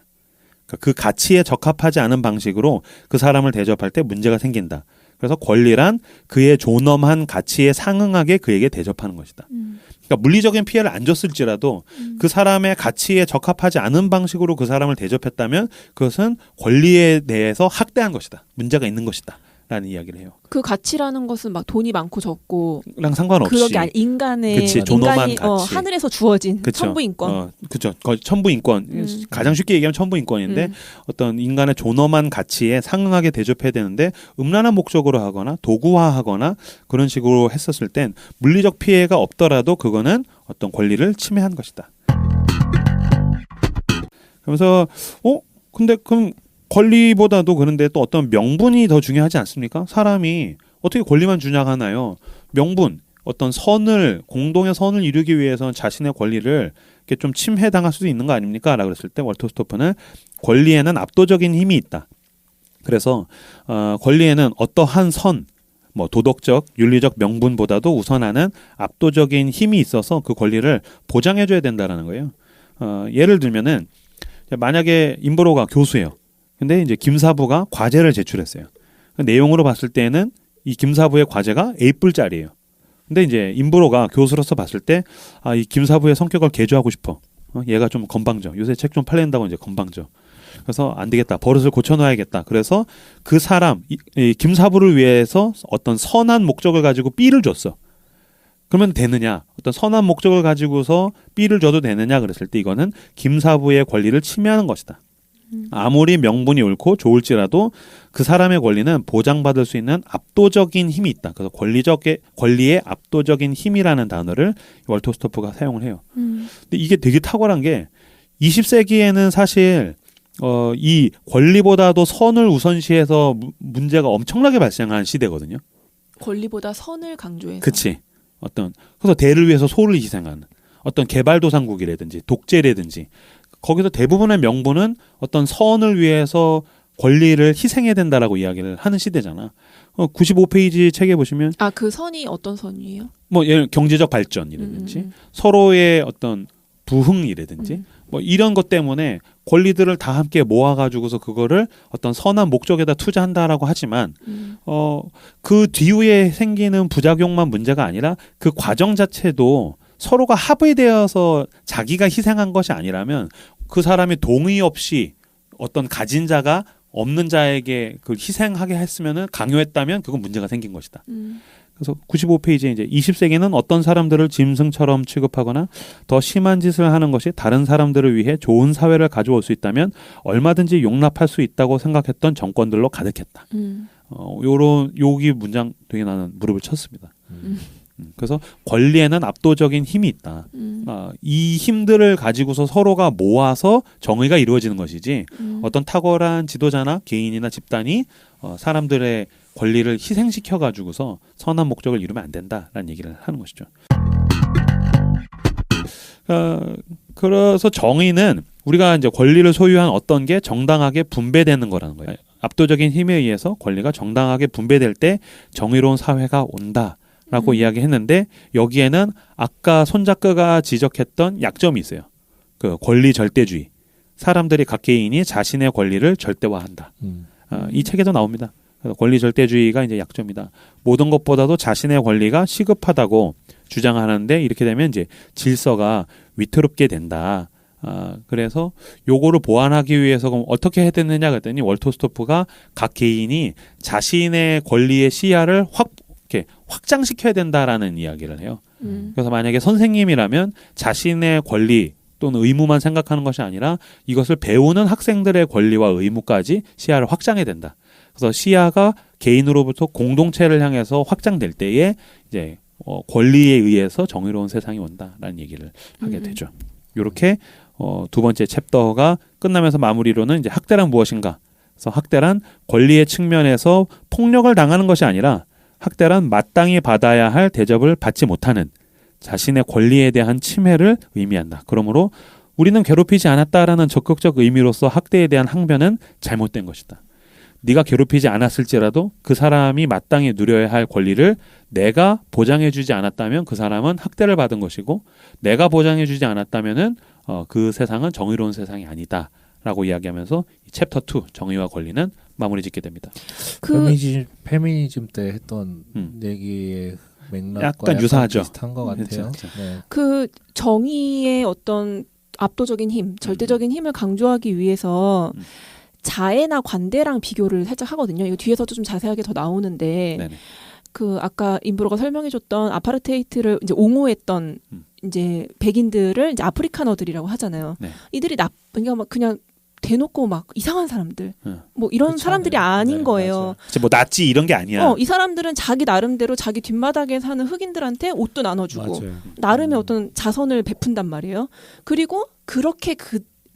그러니까 그 가치에 적합하지 않은 방식으로 그 사람을 대접할 때 문제가 생긴다. 그래서 권리란 그의 존엄한 가치에 상응하게 그에게 대접하는 것이다. 그러니까 물리적인 피해를 안 줬을지라도 그 사람의 가치에 적합하지 않은 방식으로 그 사람을 대접했다면 그것은 권리에 대해서 학대한 것이다. 문제가 있는 것이다. 라는 이야기를 해요. 그 가치라는 것은 막 돈이 많고 적고 랑 상관없이 그게 아니 인간의 그치, 존엄한 인간이 가치. 하늘에서 주어진 그쵸. 천부 인권. 그렇죠. 천부 인권. 가장 쉽게 얘기하면 천부 인권인데 어떤 인간의 존엄한 가치에 상응하게 대접해야 되는데 음란한 목적으로 하거나 도구화하거나 그런 식으로 했었을 땐 물리적 피해가 없더라도 그거는 어떤 권리를 침해한 것이다. 그러면서 근데 그럼 권리보다도 그런데 또 어떤 명분이 더 중요하지 않습니까? 사람이 어떻게 권리만 주냐 하나요? 명분, 어떤 공동의 선을 이루기 위해서는 자신의 권리를 이렇게 좀 침해당할 수도 있는 거 아닙니까? 라고 그랬을 때 월터 스토프는 권리에는 압도적인 힘이 있다. 그래서 권리에는 어떠한 선, 도덕적, 윤리적 명분보다도 우선하는 압도적인 힘이 있어서 그 권리를 보장해줘야 된다라는 거예요. 예를 들면은 만약에 임보로가 교수예요. 근데 이제 김사부가 과제를 제출했어요. 그 내용으로 봤을 때는 이 김사부의 과제가 A뿔짜리예요. 근데 이제 임보로가 교수로서 봤을 때 이 김사부의 성격을 개조하고 싶어. 얘가 좀 건방져. 요새 책 좀 팔린다고 이제 건방져. 그래서 안 되겠다. 버릇을 고쳐놔야겠다. 그래서 그 사람 이 김사부를 위해서 어떤 선한 목적을 가지고 B를 줬어. 그러면 되느냐? 어떤 선한 목적을 가지고서 B를 줘도 되느냐? 그랬을 때 이거는 김사부의 권리를 침해하는 것이다. 아무리 명분이 옳고 좋을지라도 그 사람의 권리는 보장받을 수 있는 압도적인 힘이 있다. 그래서 권리의 압도적인 힘이라는 단어를 월터 스토프가 사용을 해요. 근데 이게 되게 탁월한 게 20세기에는 사실 이 권리보다도 선을 우선시해서 문제가 엄청나게 발생한 시대거든요. 권리보다 선을 강조해서. 그치. 그래서 대를 위해서 소를 희생하는 어떤 개발도상국이라든지 독재라든지 거기서 대부분의 명분은 어떤 선을 위해서 권리를 희생해야 된다라고 이야기를 하는 시대잖아. 95페이지 책에 보시면 그 선이 어떤 선이에요? 예를 경제적 발전이라든지 서로의 어떤 부흥이라든지 이런 것 때문에 권리들을 다 함께 모아가지고서 그거를 어떤 선한 목적에다 투자한다라고 하지만 그 뒤에 생기는 부작용만 문제가 아니라 그 과정 자체도 서로가 합의되어서 자기가 희생한 것이 아니라면 그 사람이 동의 없이 어떤 가진 자가 없는 자에게 그 희생하게 했으면은 강요했다면 그건 문제가 생긴 것이다. 그래서 95페이지에 이제 20세기는 어떤 사람들을 짐승처럼 취급하거나 더 심한 짓을 하는 것이 다른 사람들을 위해 좋은 사회를 가져올 수 있다면 얼마든지 용납할 수 있다고 생각했던 정권들로 가득했다. 요런 여기 문장 되게 나는 무릎을 쳤습니다. 그래서 권리에는 압도적인 힘이 있다. 이 힘들을 가지고서 서로가 모아서 정의가 이루어지는 것이지 어떤 탁월한 지도자나 개인이나 집단이 사람들의 권리를 희생시켜 가지고서 선한 목적을 이루면 안 된다라는 얘기를 하는 것이죠. 그래서 정의는 우리가 이제 권리를 소유한 어떤 게 정당하게 분배되는 거라는 거예요. 압도적인 힘에 의해서 권리가 정당하게 분배될 때 정의로운 사회가 온다라고 이야기했는데 여기에는 아까 손 작가가 지적했던 약점이 있어요. 그 권리 절대주의. 사람들이 각 개인이 자신의 권리를 절대화한다. 이 책에도 나옵니다. 그래서 권리 절대주의가 이제 약점이다. 모든 것보다도 자신의 권리가 시급하다고 주장하는데 이렇게 되면 이제 질서가 위태롭게 된다. 그래서 요거를 보완하기 위해서 그럼 어떻게 해야 되느냐 그랬더니 월토스토프가 각 개인이 자신의 권리의 시야를 이렇게 확장시켜야 된다라는 이야기를 해요. 그래서 만약에 선생님이라면 자신의 권리 또는 의무만 생각하는 것이 아니라 이것을 배우는 학생들의 권리와 의무까지 시야를 확장해야 된다. 그래서 시야가 개인으로부터 공동체를 향해서 확장될 때에 이제 권리에 의해서 정의로운 세상이 온다라는 얘기를 하게 되죠. 이렇게 두 번째 챕터가 끝나면서 마무리로는 이제 학대란 무엇인가? 그래서 학대란 권리의 측면에서 폭력을 당하는 것이 아니라 학대란 마땅히 받아야 할 대접을 받지 못하는 자신의 권리에 대한 침해를 의미한다. 그러므로 우리는 괴롭히지 않았다라는 적극적 의미로서 학대에 대한 항변은 잘못된 것이다. 네가 괴롭히지 않았을지라도 그 사람이 마땅히 누려야 할 권리를 내가 보장해주지 않았다면 그 사람은 학대를 받은 것이고 내가 보장해주지 않았다면은 그 세상은 정의로운 세상이 아니다라고 이야기하면서 챕터 2 정의와 권리는 마무리 짓게 됩니다. 페미니즘 때 했던 얘기의 맥락과 약간 유사하죠. 비슷한 것 같아요. 네. 그 정의의 어떤 압도적인 힘, 절대적인 힘을 강조하기 위해서 자애나 관대랑 비교를 살짝 하거든요. 이거 뒤에서도 좀 자세하게 더 나오는데 네네. 그 아까 임브로가 설명해줬던 아파르테이트를 이제 옹호했던 이제 백인들을 이제 아프리카너들이라고 하잖아요. 네. 이들이 그러니까 막 그냥 대놓고 막 이상한 사람들, 뭐 이런 사람들이 아닌 네, 거예요. 뭐 나치 이런 게 아니야. 이 사람들은 자기 나름대로 자기 뒷마당에 사는 흑인들한테 옷도 나눠주고 맞아요. 나름의 어떤 자선을 베푼단 말이에요. 그리고 그렇게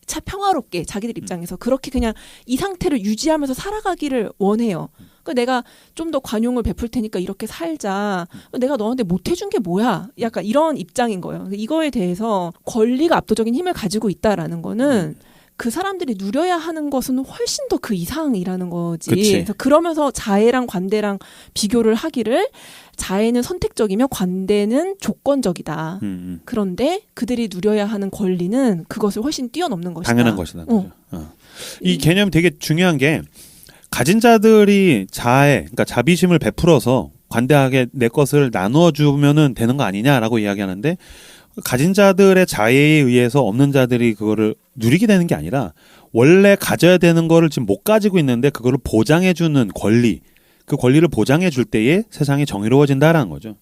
차 평화롭게 자기들 입장에서 그렇게 그냥 이 상태를 유지하면서 살아가기를 원해요. 그러니까 내가 좀 더 관용을 베풀 테니까 이렇게 살자. 내가 너한테 못 해준 게 뭐야? 약간 이런 입장인 거예요. 이거에 대해서 권리가 압도적인 힘을 가지고 있다라는 거는 그 사람들이 누려야 하는 것은 훨씬 더 그 이상이라는 거지. 그치. 그래서 그러면서 자애랑 관대랑 비교를 하기를 자애는 선택적이며 관대는 조건적이다. 그런데 그들이 누려야 하는 권리는 그것을 훨씬 뛰어넘는 것이다. 당연한 것이다. 이 개념이 되게 중요한 게 가진 자들이 그러니까 자비심을 베풀어서 관대하게 내 것을 나눠주면은 되는 거 아니냐라고 이야기하는데 가진 자들의 자애에 의해서 없는 자들이 그거를 누리게 되는 게 아니라 원래 가져야 되는 거를 지금 못 가지고 있는데 그거를 보장해주는 권리, 그 권리를 보장해 줄 때에 세상이 정의로워진다라는 거죠.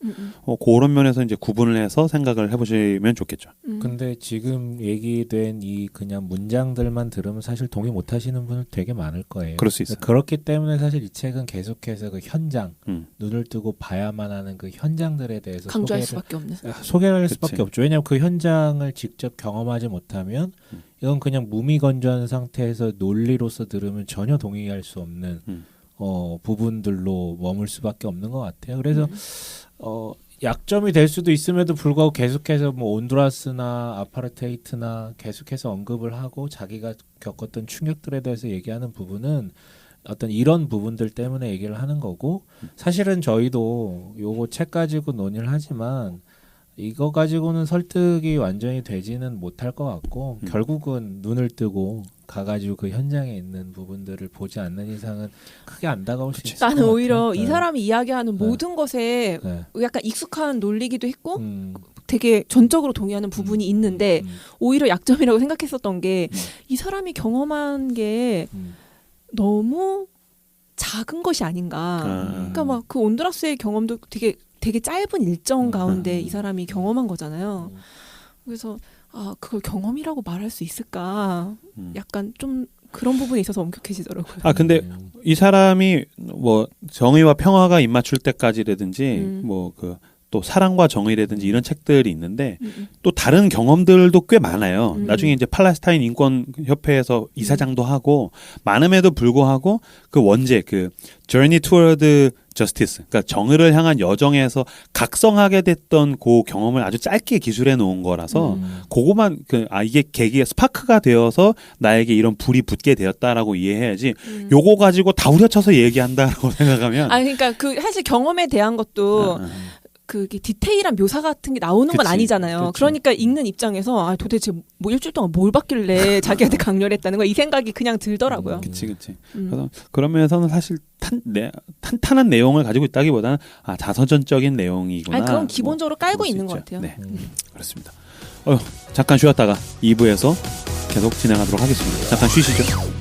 그런 면에서 이제 구분을 해서 생각을 해보시면 좋겠죠. 근데 지금 얘기된 이 그냥 문장들만 들으면 사실 동의 못 하시는 분들 되게 많을 거예요. 그럴 수 있어요. 그렇기 때문에 사실 이 책은 계속해서 그 현장, 눈을 뜨고 봐야만 하는 그 현장들에 대해서 강조할 수밖에 없는. 소개를 할 수밖에 없죠. 왜냐하면 그 현장을 직접 경험하지 못하면 이건 그냥 무미건조한 상태에서 논리로서 들으면 전혀 동의할 수 없는 부분들로 머물 수밖에 없는 것 같아요. 그래서 약점이 될 수도 있음에도 불구하고 계속해서 뭐 온두라스나 아파르테이트나 계속해서 언급을 하고 자기가 겪었던 충격들에 대해서 얘기하는 부분은 어떤 이런 부분들 때문에 얘기를 하는 거고 사실은 저희도 요거 책 가지고 논의를 하지만 이거 가지고는 설득이 완전히 되지는 못할 것 같고 결국은 눈을 뜨고 가가지고 그 현장에 있는 부분들을 보지 않는 이상은 크게 안 다가올 수 있을 것 같아요. 나는 오히려 이 네. 사람이 이야기하는 네. 모든 것에 네. 약간 익숙한 논리기도 했고 되게 전적으로 동의하는 부분이 있는데 오히려 약점이라고 생각했었던 게 이 사람이 경험한 게 너무 작은 것이 아닌가. 그러니까 막 그 온두라스의 경험도 되게 되게 짧은 일정 가운데 이 사람이 경험한 거잖아요. 그래서 그걸 경험이라고 말할 수 있을까? 약간 좀 그런 부분에 있어서 엄격해지더라고요. 근데 이 사람이 뭐 정의와 평화가 입맞출 때까지라든지 뭐 그 또 사랑과 정의라든지 이런 책들이 있는데 또 다른 경험들도 꽤 많아요. 나중에 이제 팔레스타인 인권 협회에서 이사장도 하고 많음에도 불구하고 그 원제 그 Journey Toward Justice, 그러니까 정의를 향한 여정에서 각성하게 됐던 그 경험을 아주 짧게 기술해 놓은 거라서 그거만 이게 계기의 스파크가 되어서 나에게 이런 불이 붙게 되었다라고 이해해야지 요거 가지고 다 후려쳐서 얘기한다라고 생각하면 그러니까 그 사실 경험에 대한 것도 그게 디테일한 묘사 같은 게 나오는 건 아니잖아요. 그치. 그러니까 읽는 입장에서 도대체 뭐 일주일 동안 뭘 받길래 자기한테 강렬했다는 거 이 생각이 그냥 들더라고요. 그치. 그래서 그런 면에서는 사실 탄탄한 내용을 가지고 있다기보다는 자서전적인 내용이구나. 그건 기본적으로 깔고 있는 것 같아요. 네, 그렇습니다. 잠깐 쉬었다가 2부에서 계속 진행하도록 하겠습니다. 잠깐 쉬시죠.